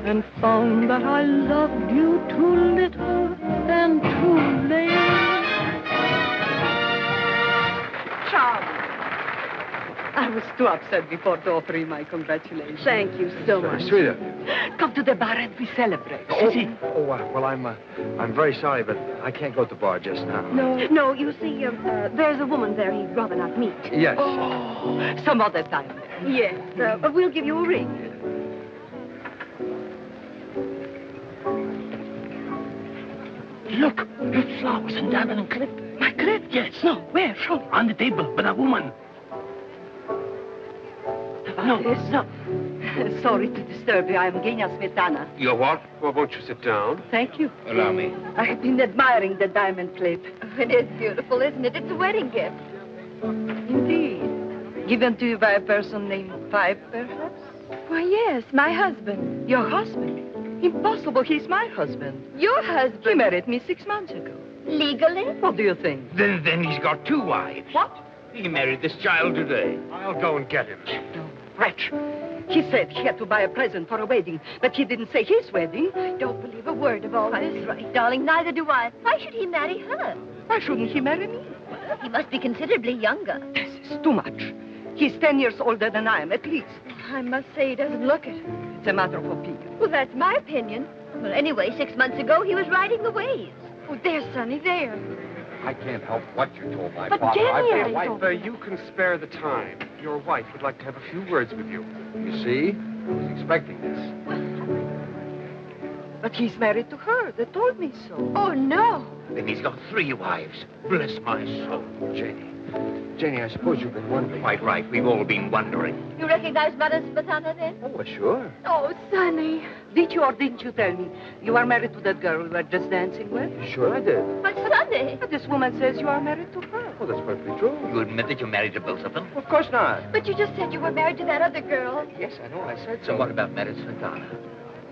and found that I loved you too little and too late. Charlie. I was too upset before to offer you my congratulations. Thank you so much. Sweetheart. Come to the bar and we celebrate. Well, I'm very sorry, but I can't go to the bar just now. No, you see, there's a woman there he'd rather not meet. Yes. Oh, some other time. Yes, we'll give you a ring. Look, with flowers and diamond and clip. My clip? Yes. No, where? Show me. On the table, with a woman. No. Sorry to disturb you. I'm Genya Smetana. You're what? Well, won't you sit down? Thank you. Allow me. I've been admiring the diamond plate. It is beautiful, isn't it? It's a wedding gift. Indeed. Given to you by a person named Phyffe, perhaps? Why, yes, my husband. Your husband? Impossible. He's my husband. Your husband? He married me 6 months ago. Legally? What do you think? Then he's got 2 wives. What? He married this child today. I'll go and get him. Wretch. He said he had to buy a present for a wedding, but he didn't say his wedding. I don't believe a word of all this. That's right, darling. Neither do I. Why should he marry her? Why shouldn't he marry me? He must be considerably younger. This is too much. He's 10 years older than I am, at least. I must say he doesn't look it. It's a matter of opinion. Well, that's my opinion. Well, anyway, 6 months ago, he was riding the waves. Oh, there's Sonny, there. I can't help what you told my But father. Genya, I've been If you can spare the time, your wife would like to have a few words with you. You see? I was expecting this. But he's married to her. They told me so. Oh, no. Then he's got 3 wives. Bless my soul. Janie, I suppose you've been wondering. Quite right. We've all been wondering. You recognize Mother Smetana then? Oh, well, sure. Oh, Sonny. Did you or didn't you tell me you are married to that girl we were just dancing with? Sure I did. But Sonny. But this woman says you are married to her. Well, that's perfectly true. You admit that you're married to both of them? Of course not. But you just said you were married to that other girl. Yes, I know. I said So what about Mother Smetana?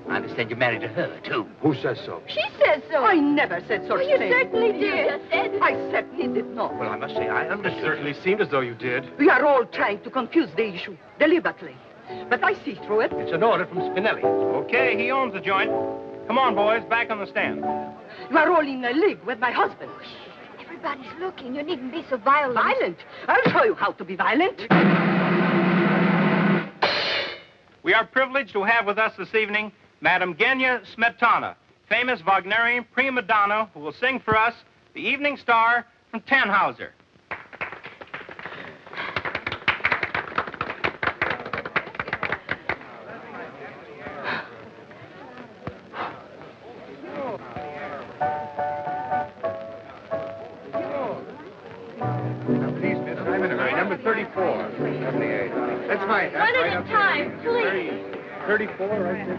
I understand you're married to her, too. Who says so? She said so. I never said such You thing. certainly did. You just said. I certainly did not. Well, I must say, I understood. Certainly seemed as though you did. We are all trying to confuse the issue deliberately. But I see through it. It's an order from Spinelli. Okay, he owns the joint. Come on, boys, back on the stand. You are all in a league with my husband. Everybody's looking. You needn't be so violent. Violent? I'll show you how to be violent. We are privileged to have with us this evening Madame Genya Smetana, famous Wagnerian prima donna who will sing for us the Evening Star from Tannhauser. Number 34. 78. That's mine. One at a time, please. 34, right there.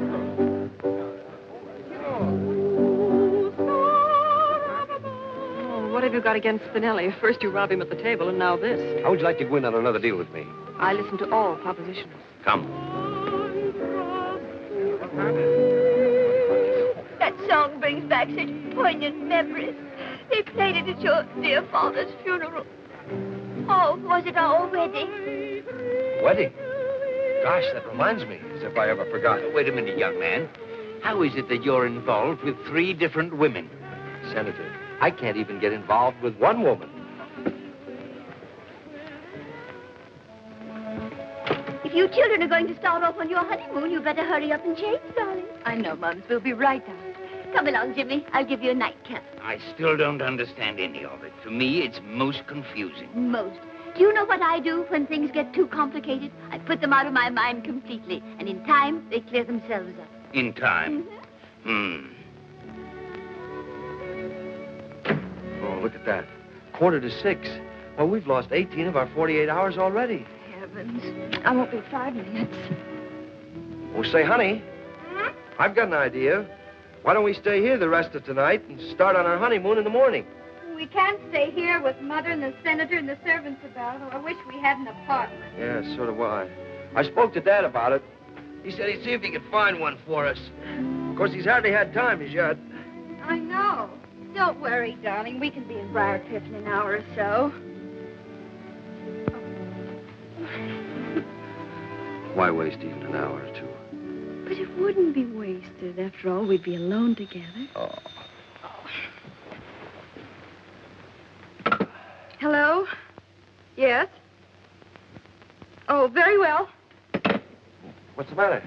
Oh, what have you got against Spinelli? First you rob him at the table, and now this. How would you like to go in on another deal with me? I listen to all propositions. Come. That song brings back such poignant memories. They played it at your dear father's funeral. Oh, was it our wedding? Wedding? Gosh, that reminds me, as if I ever forgot. Wait a minute, young man. How is it that you're involved with 3 different women? Senator, I can't even get involved with one woman. If you children are going to start off on your honeymoon, you better hurry up and change, darling. I know, Mums. We'll be right out. Come along, Jimmy. I'll give you a nightcap. I still don't understand any of it. To me, it's most confusing. Most. Do you know what I do when things get too complicated? I put them out of my mind completely, and in time, they clear themselves up. In time? Oh, look at that. 5:45. Well, we've lost 18 of our 48 hours already. Heavens. I won't be 5 minutes. Oh, say, honey, I've got an idea. Why don't we stay here the rest of tonight and start on our honeymoon in the morning? We can't stay here with Mother and the Senator and the servants about. Oh, I wish we had an apartment. Yeah, so do I. I spoke to Dad about it. He said he'd see if he could find one for us. Of course, he's hardly had time as yet. I know. Don't worry, darling. We can be in Briarcliff in an hour or so. Why waste even an hour or two? But it wouldn't be wasted. After all, we'd be alone together. Oh. Hello? Yes? Oh, very well. What's the matter?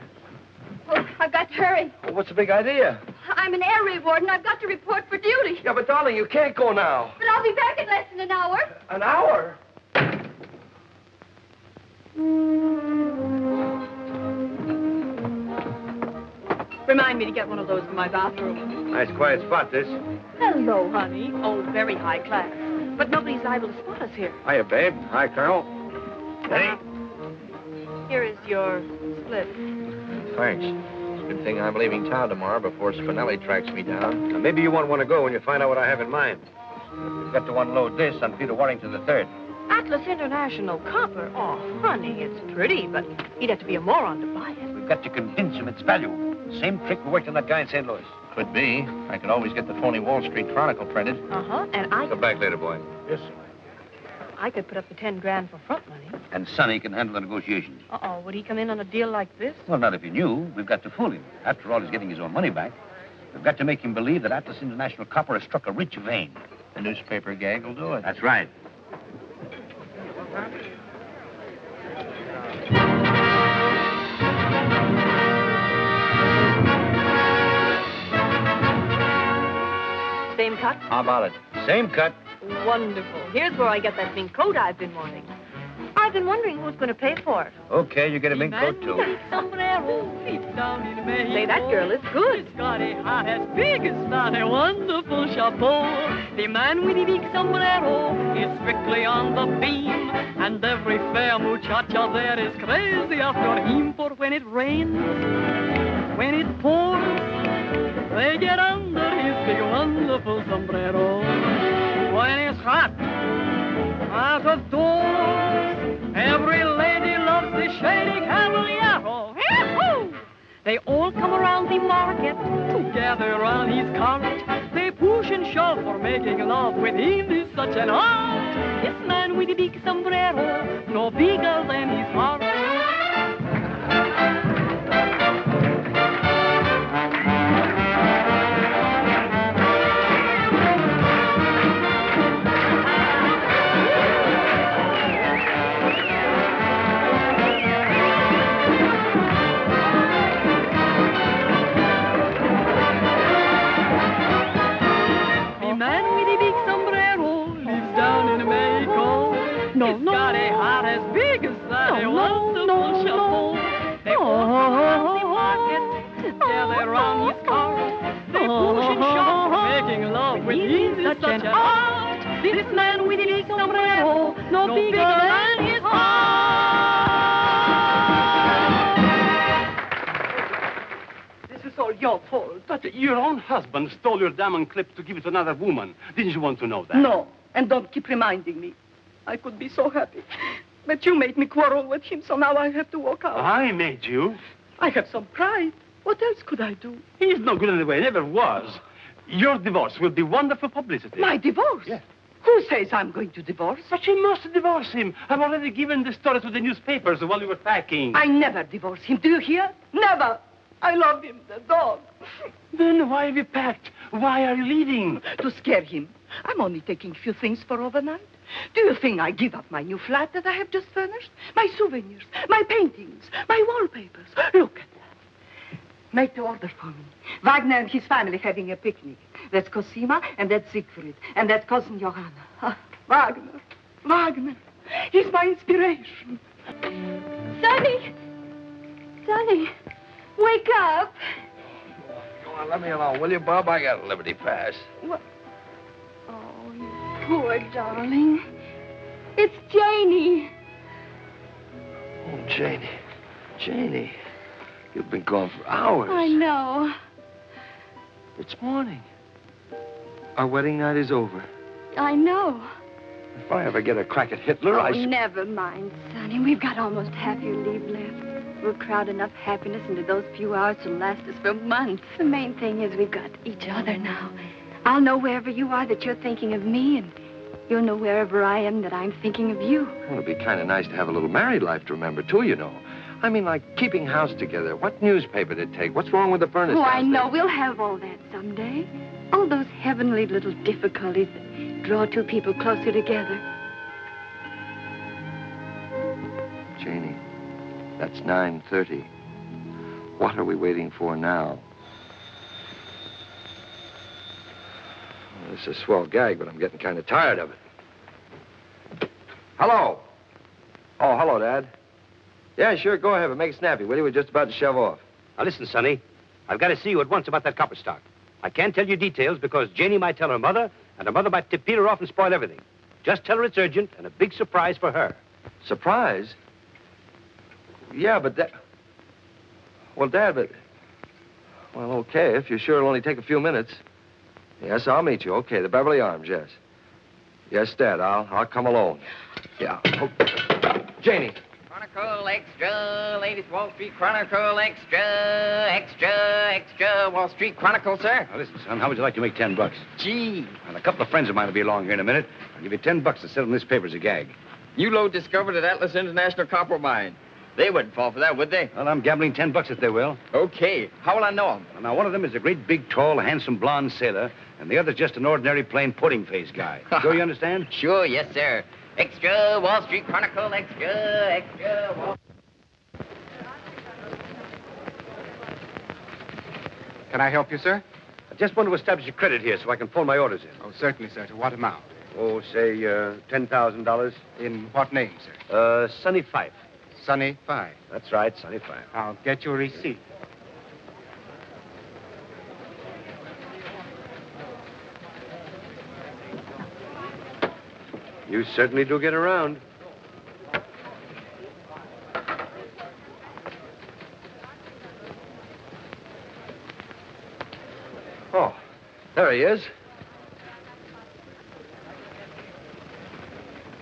Oh, I've got to hurry. Well, what's the big idea? I'm an air raid warden. I've got to report for duty. Yeah, but darling, you can't go now. But I'll be back in less than an hour. An hour? Remind me to get one of those for my bathroom. Nice quiet spot, this. Hello, honey. Oh, very high class. But nobody's liable to spot us here. Hiya, babe. Hi, Colonel. Hey. Here is your split. Thanks. Good thing I'm leaving town tomorrow before Spinelli tracks me down. Now, maybe you won't want to go when you find out what I have in mind. We've got to unload this on Peter Warrington III. Atlas International copper. Oh, honey, it's pretty, but he'd have to be a moron to buy it. We've got to convince him its value. Same trick we worked on that guy in St. Louis. Could be. I could always get the phony Wall Street Chronicle printed. Uh-huh, and I... Come back later, boy. Yes, sir. I could put up the 10 grand for front money. And Sonny can handle the negotiations. Uh-oh, would he come in on a deal like this? Well, not if he knew. We've got to fool him. After all, he's getting his own money back. We've got to make him believe that Atlas International Copper has struck a rich vein. The newspaper gag will do it. That's right. Same cut? How about it? Same cut. Wonderful. Here's where I get that pink coat I've been wanting. I've been wondering who's going to pay for it. Okay, you get a mink coat, too. Say, that girl is good. It's got a hat as big as that, a wonderful chapeau. The man with the big sombrero is strictly on the beam, and every fair muchacha there is crazy after him. For when it rains, when it pours, they get under his big wonderful sombrero. When it's hot, out of doors, every lady loves the shady caballero. Yahoo! They all come around the market to gather around his cart. They push and shove for making love with him is such an art. This man with the big sombrero, no bigger than his heart. No. Got a hat as big as that. No. They all come around the market together around his car. They push and shove, making love with him is such an art. This man with the big sombrero, no bigger than his heart. This is all your fault. But your own husband stole your diamond clip to give it to another woman. Didn't you want to know that? No, and don't keep reminding me. I could be so happy. But you made me quarrel with him, so now I have to walk out. I made you? I have some pride. What else could I do? He's no good anyway, never was. Your divorce will be wonderful publicity. My divorce? Yes. Who says I'm going to divorce? But you must divorce him. I've already given the story to the newspapers while you were packing. I never divorce him. Do you hear? Never. I love him, the dog. Then why have you packed? Why are you leaving? To scare him. I'm only taking a few things for overnight. Do you think I give up my new flat that I have just furnished? My souvenirs, my paintings, my wallpapers. Look at that. Make the order for me. Wagner and his family having a picnic. That's Cosima, and that's Siegfried, and that's cousin Johanna. Ah, Wagner. He's my inspiration. Sonny! Wake up! Go on, let me alone, will you, Bob? I got a Liberty Pass. What? Oh, you poor darling. It's Janie. Oh, Janie. You've been gone for hours. I know. It's morning. Our wedding night is over. I know. If I ever get a crack at Hitler, Never mind, Sonny. We've got almost half your leave left. We'll crowd enough happiness into those few hours to last us for months. The main thing is we've got each other now. I'll know wherever you are that you're thinking of me, and you'll know wherever I am that I'm thinking of you. Well, it'd be kind of nice to have a little married life to remember, too, you know. I mean, like keeping house together. What newspaper to take? What's wrong with the furnace? Oh, I know. We'll have all that someday. All those heavenly little difficulties that draw two people closer together. Janie, that's 9:30. What are we waiting for now? Well, this is a swell gag, but I'm getting kind of tired of it. Hello. Oh, hello, Dad. Yeah, sure, go ahead, but make it snappy, will you? We're just about to shove off. Now, listen, Sonny. I've got to see you at once about that copper stock. I can't tell you details because Janie might tell her mother, and her mother might tip Peter off and spoil everything. Just tell her it's urgent and a big surprise for her. Surprise? Yeah, but that... Well, Dad, but... Well, okay, if you're sure it'll only take a few minutes. Yes, I'll meet you. Okay, the Beverly Arms, yes. Yes, Dad, I'll come alone. Yeah. Oh. Janie. Chronicle Extra, latest Wall Street Chronicle Extra, Wall Street Chronicle, sir. Now, listen, son, how would you like to make $10? Gee. And a couple of friends of mine will be along here in a minute. I'll give you $10 to sell them this paper as a gag. You load discovered at Atlas International Copper Mine. They wouldn't fall for that, would they? Well, I'm gambling $10 if they will. Okay. How will I know them? Well, now, one of them is a great, big, tall, handsome, blonde sailor, and the other's just an ordinary, plain pudding-face guy. Sure you understand? Sure, yes, sir. Extra, Wall Street Chronicle, extra, Wall... Can I help you, sir? I just want to establish your credit here so I can phone my orders in. Oh, certainly, sir. To what amount? Oh, say, $10,000. In what name, sir? Sonny Phyffe. Sonny Phyffe. That's right, Sonny Phyffe. I'll get your receipt. You certainly do get around. Oh, there he is.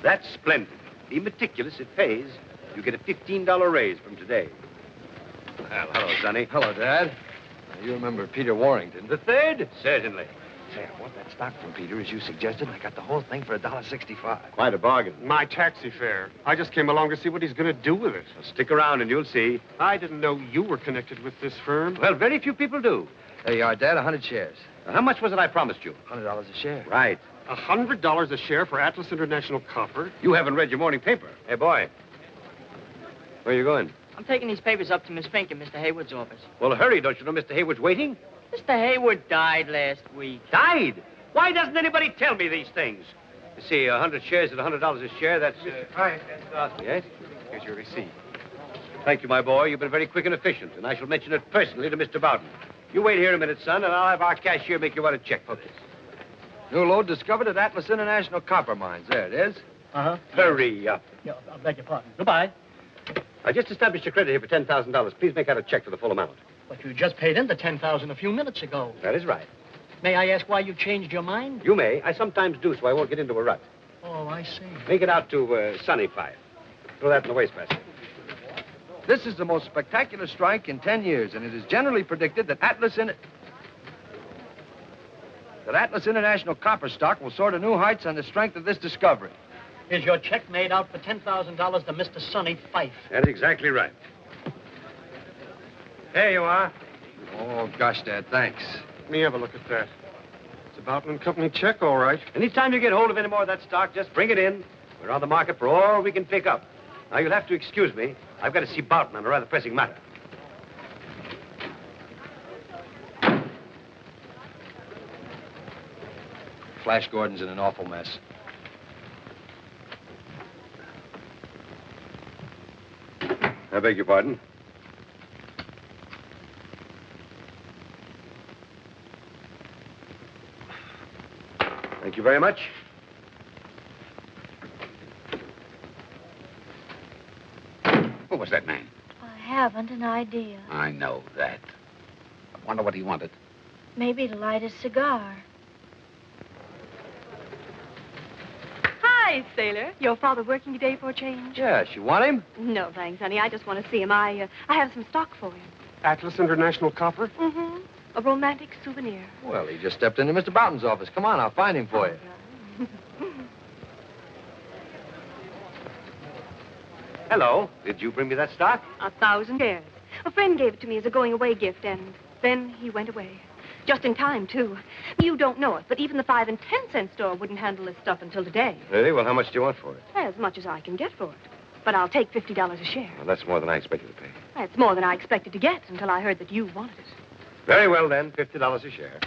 That's splendid. Be meticulous, it pays. You get a $15 raise from today. Well, hello, Sonny. Hello, Dad. You remember Peter Warrington. The third? Certainly. Say, I want that stock from Peter, as you suggested. I got the whole thing for $1.65. Quite a bargain. My taxi fare. I just came along to see what he's going to do with it. Well, stick around and you'll see. I didn't know you were connected with this firm. Well, very few people do. There you are, Dad, 100 shares. How much was it I promised you? $100 a share. Right. $100 a share for Atlas International Copper? You haven't read your morning paper. Hey, boy. Where are you going? I'm taking these papers up to Miss Fink in Mr. Haywood's office. Well, hurry. Don't you know Mr. Hayward's waiting? Mr. Hayward died last week. Died? Why doesn't anybody tell me these things? You see, 100 shares at $100 a share, that's... Hi. Yes? Here's your receipt. Thank you, my boy. You've been very quick and efficient, and I shall mention it personally to Mr. Bowden. You wait here a minute, son, and I'll have our cashier make you out a check. Okay. New load discovered at Atlas International Copper Mines. There it is. Uh-huh. Hurry up. Yeah, I beg your pardon. Goodbye. I just established your credit here for $10,000. Please make out a check for the full amount. But you just paid in the $10,000 a few minutes ago. That is right. May I ask why you changed your mind? You may. I sometimes do, so I won't get into a rut. Oh, I see. Make it out to Sonny Phyffe. Throw that in the wastebasket. This is the most spectacular strike in 10 years, and it is generally predicted that Atlas International Copper Stock will soar to new heights on the strength of this discovery. Is your check made out for $10,000 to Mr. Sonny Phyffe? That's exactly right. There you are. Oh, gosh, Dad, thanks. Let me have a look at that. It's a Bowden & Company check, all right. Anytime you get hold of any more of that stock, just bring it in. We're on the market for all we can pick up. Now, you'll have to excuse me. I've got to see Bowden on a rather pressing matter. Flash Gordon's in an awful mess. I beg your pardon. Thank you very much. Who was that man? I haven't an idea. I know that. I wonder what he wanted. Maybe to light a cigar. Hi, sailor. Your father working today for a change? Yes, you want him? No, thanks, honey. I just want to see him. I have some stock for him. Atlas International Copper? Mm-hmm. A romantic souvenir. Well, he just stepped into Mr. Bowden's office. Come on, I'll find him for you. Hello. Did you bring me that stock? 1,000 shares. A friend gave it to me as a going-away gift, and then he went away. Just in time, too. You don't know it, but even the 5 and 10-cent store wouldn't handle this stuff until today. Really? Well, how much do you want for it? As much as I can get for it. But I'll take $50 a share. Well, that's more than I expected to pay. That's more than I expected to get until I heard that you wanted it. Very well, then. $50 a share.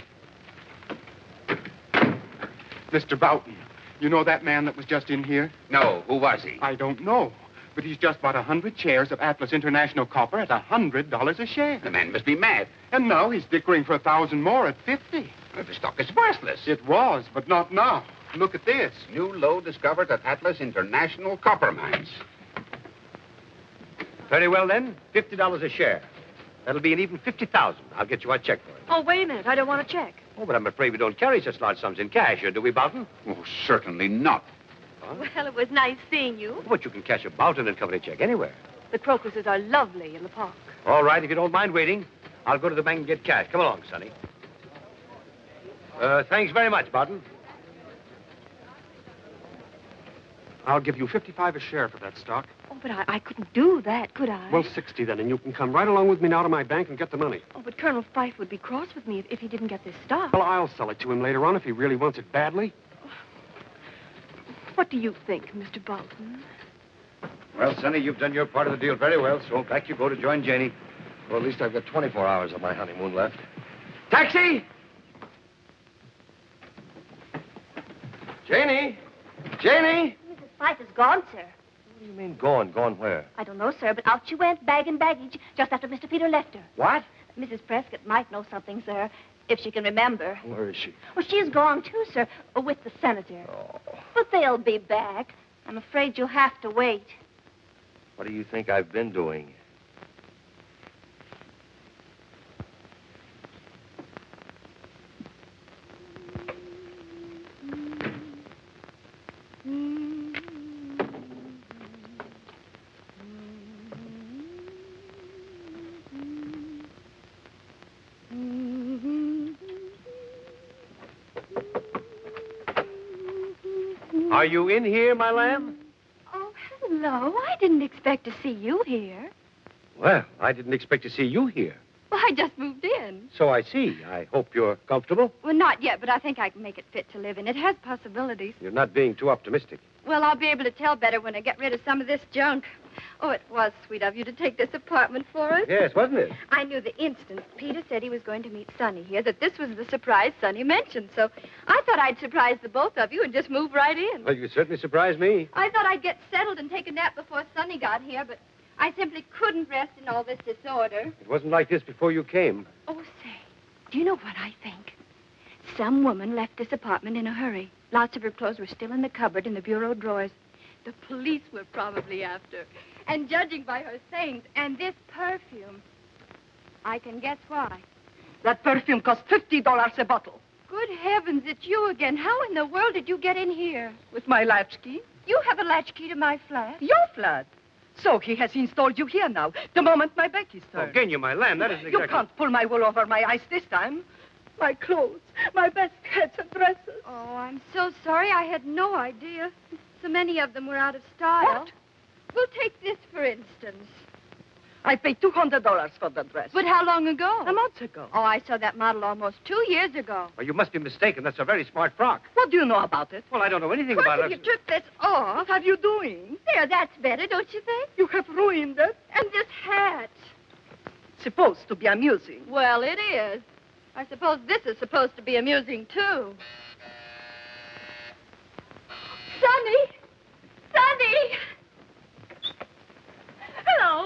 Mr. Bowden, you know that man that was just in here? No. Who was he? I don't know. But he's just bought 100 shares of Atlas International Copper at $100 a share. The man must be mad. And now he's dickering for 1,000 more at 50. The stock is worthless. It was, but not now. Look at this. New load discovered at Atlas International Copper Mines. Very well, then. $50 a share. That'll be an even $50,000. I'll get you a check for it. Oh, wait a minute. I don't want a check. Oh, but I'm afraid we don't carry such large sums in cash, or do we, Bowden? Oh, certainly not. Well, it was nice seeing you. But you can cash a Bowden & Company check anywhere. The crocuses are lovely in the park. All right, if you don't mind waiting, I'll go to the bank and get cash. Come along, Sonny. Thanks very much, Bowden. I'll give you $55 a share for that stock. Oh, but I couldn't do that, could I? Well, $60 then, and you can come right along with me now to my bank and get the money. Oh, but Colonel Phyffe would be cross with me if he didn't get this stock. Well, I'll sell it to him later on if he really wants it badly. What do you think, Mr. Bowden? Well, Sonny, you've done your part of the deal very well, so back you go to join Janie. Well, at least I've got 24 hours of my honeymoon left. Taxi! Janie? Janie? Mrs. Phyffe is gone, sir. What do you mean gone? Gone where? I don't know, sir, but out she went, bag and baggage, just after Mr. Peter left her. What? Mrs. Prescott might know something, sir, if she can remember. Where is she? Well, she's gone, too, sir, with the senator. Oh. But they'll be back. I'm afraid you'll have to wait. What do you think I've been doing? Are you in here, my lamb? Oh, hello. I didn't expect to see you here. Well, I didn't expect to see you here. Well, I just moved in. So I see. I hope you're comfortable. Well, not yet, but I think I can make it fit to live in. It has possibilities. You're not being too optimistic. Well, I'll be able to tell better when I get rid of some of this junk. Oh, it was sweet of you to take this apartment for us. Yes, wasn't it? I knew the instant Peter said he was going to meet Sonny here that this was the surprise Sonny mentioned. So I thought I'd surprise the both of you and just move right in. Well, you certainly surprised me. I thought I'd get settled and take a nap before Sonny got here, but I simply couldn't rest in all this disorder. It wasn't like this before you came. Oh, say, do you know what I think? Some woman left this apartment in a hurry. Lots of her clothes were still in the cupboard in the bureau drawers. The police were probably after. And judging by her things and this perfume, I can guess why. That perfume cost $50 a bottle. Good heavens, it's you again. How in the world did you get in here? With my latchkey. You have a latchkey to my flat? Your flat. So he has installed you here now, the moment my back is turned. Oh, Genya, my lamb, that isn't exactly... You can't pull my wool over my eyes this time. My clothes, my best hats and dresses. Oh, I'm so sorry. I had no idea. So many of them were out of style. What? We'll take this, for instance. I paid $200 for the dress. But how long ago? A month ago. Oh, I saw that model almost 2 years ago. Well, you must be mistaken. That's a very smart frock. What do you know about it? Well, I don't know anything What about if it. you took this off? What are you doing? There, that's better, don't you think? You have ruined it. And this hat. Supposed to be amusing. Well, it is. I suppose this is supposed to be amusing, too. Sonny! Sonny! Hello.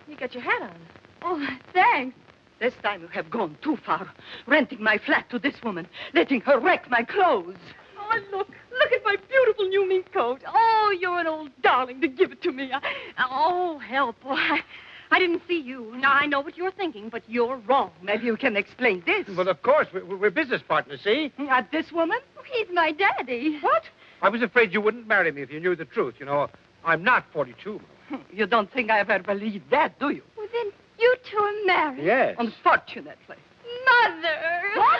You got your hat on. Oh, thanks. This time you have gone too far. Renting my flat to this woman. Letting her wreck my clothes. Oh, look at my beautiful new mink coat. Oh, you're an old darling to give it to me. Oh, help. Oh, I didn't see you. Now, I know what you're thinking, but you're wrong. Maybe you can explain this. Well, of course. We're business partners, see? This woman? Oh, he's my daddy. What? I was afraid you wouldn't marry me if you knew the truth. You know, I'm not 42. You don't think I ever believed that, do you? Well, then you two are married. Yes. Unfortunately. Mother! What?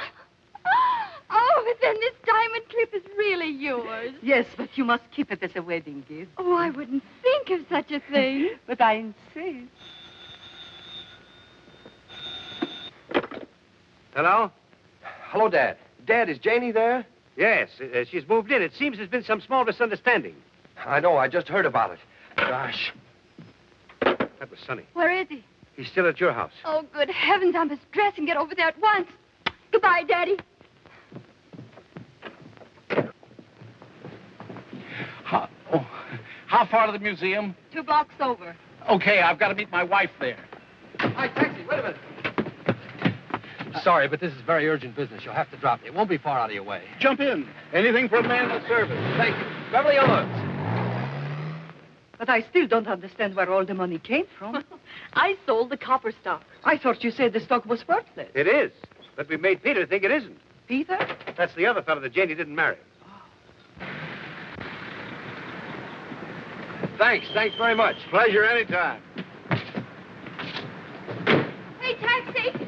Oh, then this diamond clip is really yours. Yes, but you must keep it as a wedding gift. Oh, I wouldn't think of such a thing. But I insist. Hello? Hello, Dad. Dad, is Janie there? Yes, she's moved in. It seems there's been some small misunderstanding. I know. I just heard about it. Gosh. That was Sonny. Where is he? He's still at your house. Oh, good heavens, I must dress and get over there at once. Goodbye, Daddy. How far to the museum? 2 blocks over. Okay, I've got to meet my wife there. Hi, taxi. Wait a minute. Sorry, but this is very urgent business. You'll have to drop me. It won't be far out of your way. Jump in. Anything for a man in service. Thank you. Beverly Hills. But I still don't understand where all the money came from. I sold the copper stock. I thought you said the stock was worthless. It is. But we made Peter think it isn't. Peter? That's the other fellow that Janie didn't marry. Thanks very much. Pleasure anytime. Hey, taxi.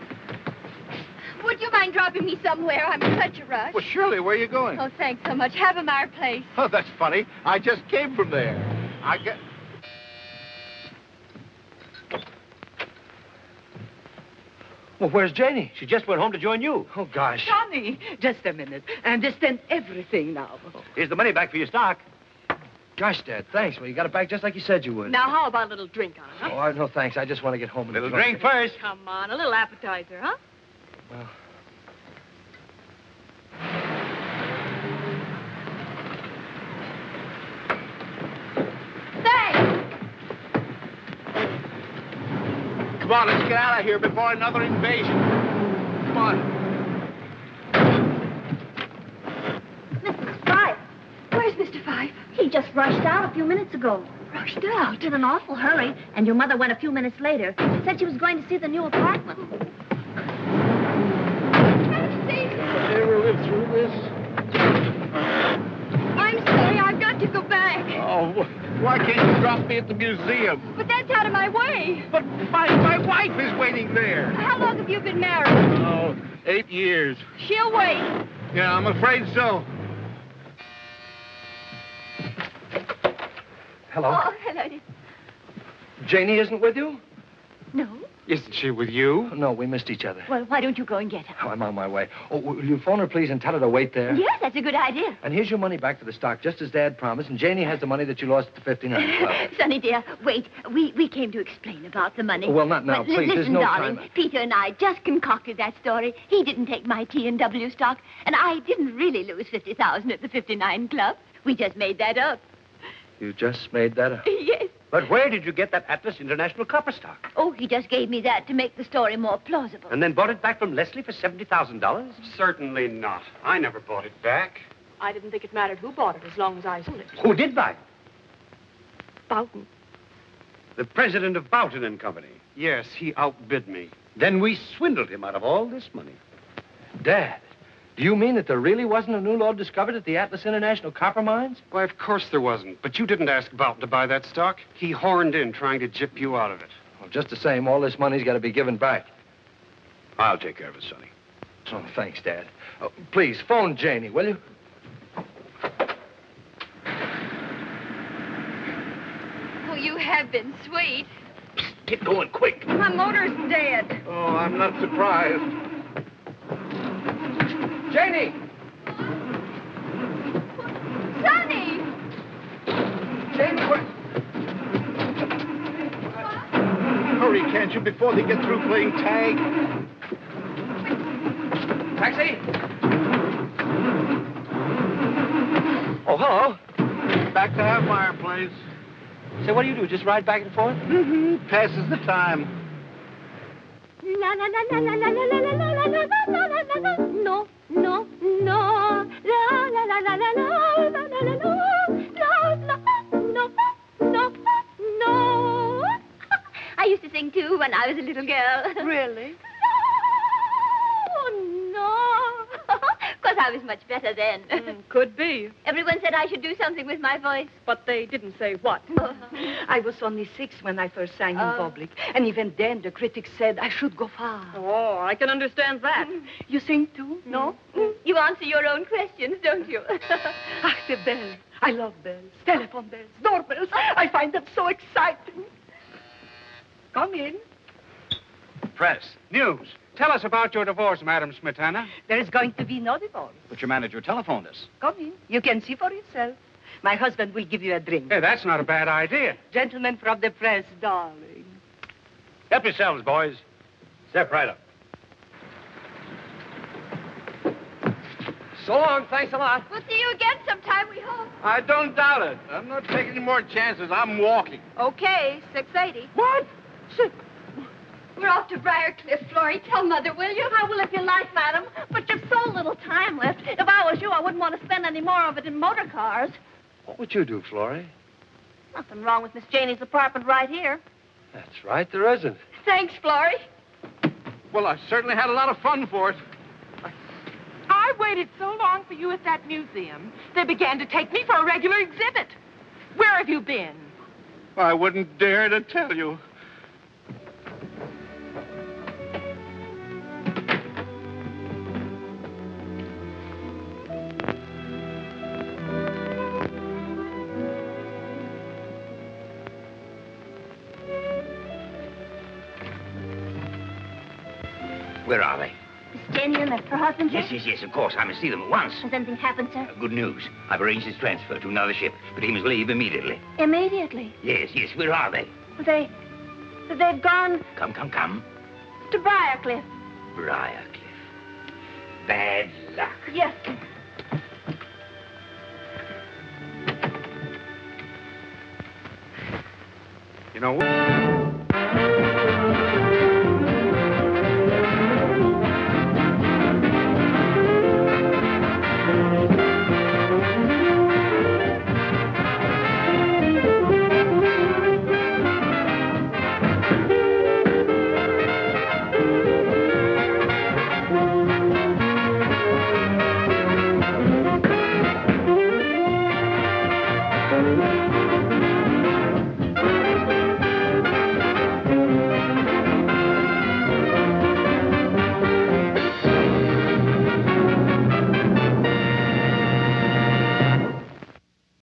Would you mind dropping me somewhere? I'm in such a rush. Well, Shirley, where are you going? Oh, thanks so much. Havemeyer Place. Oh, that's funny. I just came from there. I get... Well, where's Janie? She just went home to join you. Oh, gosh. Sonny, just a minute. I understand everything now. Here's the money back for your stock. Gosh, Dad, thanks. Well, you got it back just like you said you would. Now, how about a little drink on it, huh? Oh, no, thanks. I just want to get home and Little enjoy drink it. first. Come on, a little appetizer, huh? Well... Come on, let's get out of here before another invasion. Come on. Mrs. Phyffe. Where's Mr. Phyffe? He just rushed out a few minutes ago. Rushed out? In an awful hurry, and your mother went a few minutes later. She said she was going to see the new apartment. Ever live through this? I'm sorry, I've got to go back. Oh, why can't you drop me at the museum? But that's out of my way. But my wife is waiting there. How long have you been married? Oh, 8 years. She'll wait. Yeah, I'm afraid so. Hello. Oh, hello. Janie isn't with you? No? Isn't she with you? No, we missed each other. Well, why don't you go and get her? Oh, I'm on my way. Oh, will you phone her, please, and tell her to wait there? Yes, that's a good idea. And here's your money back for the stock, just as Dad promised. And Janie has the money that you lost at the 59 Club. Sonny, dear, wait. We came to explain about the money. Well, not now, But please. There's listen, no darling, time. Peter and I just concocted that story. He didn't take my T&W stock, and I didn't really lose 50,000 at the 59 Club. We just made that up. You just made that up. Yes. But where did you get that Atlas International copper stock? Oh, he just gave me that to make the story more plausible. And then bought it back from Leslie for $70,000? Certainly not. I never bought it back. I didn't think it mattered who bought it as long as I sold it. Who did buy it? Boughton. The president of Boughton and Company. Yes, he outbid me. Then we swindled him out of all this money. Dad, do you mean that there really wasn't a new lode discovered at the Atlas International Copper Mines? Why, of course there wasn't. But you didn't ask Boughton to buy that stock. He horned in trying to gyp you out of it. Well, just the same, all this money's got to be given back. I'll take care of it, Sonny. Oh, thanks, Dad. Oh, please, phone Janie, will you? Oh, you have been sweet. Get going quick. My motor's dead. Oh, I'm not surprised. Janie! Sonny! Janie, what? Hurry, can't you, before they get through playing tag? Taxi! Oh, hello. Back to Halfwire, please. Say, what do you do? Just ride back and forth? Mm-hmm. Passes the time. La la la la la la la la la la la la la la la. No, no, no. La la la la la la la la la la. No, no, no, no. I used to sing too when I was a little girl. Really? No, no. Of course, I was much better then. Could be. Everyone said I should do something with my voice. But they didn't say what. I was only 6 when I first sang in public. And even then, the critics said I should go far. Oh, I can understand that. You sing too? No? You answer your own questions, don't you? Ah, the bells. I love bells. Telephone bells, doorbells. I find them so exciting. Come in. Press. News. Tell us about your divorce, Madam Smetana. There is going to be no divorce. But your manager telephoned us. Come in. You can see for yourself. My husband will give you a drink. Hey, that's not a bad idea. Gentlemen from the press, darling. Help yourselves, boys. Step right up. So long. Thanks a lot. We'll see you again sometime, we hope. I don't doubt it. I'm not taking any more chances. I'm walking. Okay, 6:80. What? We're off to Briarcliff, Florrie. Tell Mother, will you? I will if you like, madam. But you've so little time left. If I was you, I wouldn't want to spend any more of it in motor cars. What would you do, Florrie? Nothing wrong with Miss Janie's apartment right here. That's right, there isn't. Thanks, Florrie. Well, I certainly had a lot of fun for it. I waited so long for you at that museum, they began to take me for a regular exhibit. Where have you been? I wouldn't dare to tell you. Where are they? Miss Janie and her husband here? Yes, of course. I must see them at once. Has anything happened, sir? Good news. I've arranged his transfer to another ship, but he must leave immediately. Immediately. Yes. Where are they? They've gone Come. to Briarcliff. Briarcliff. Bad luck. Yes. You know what?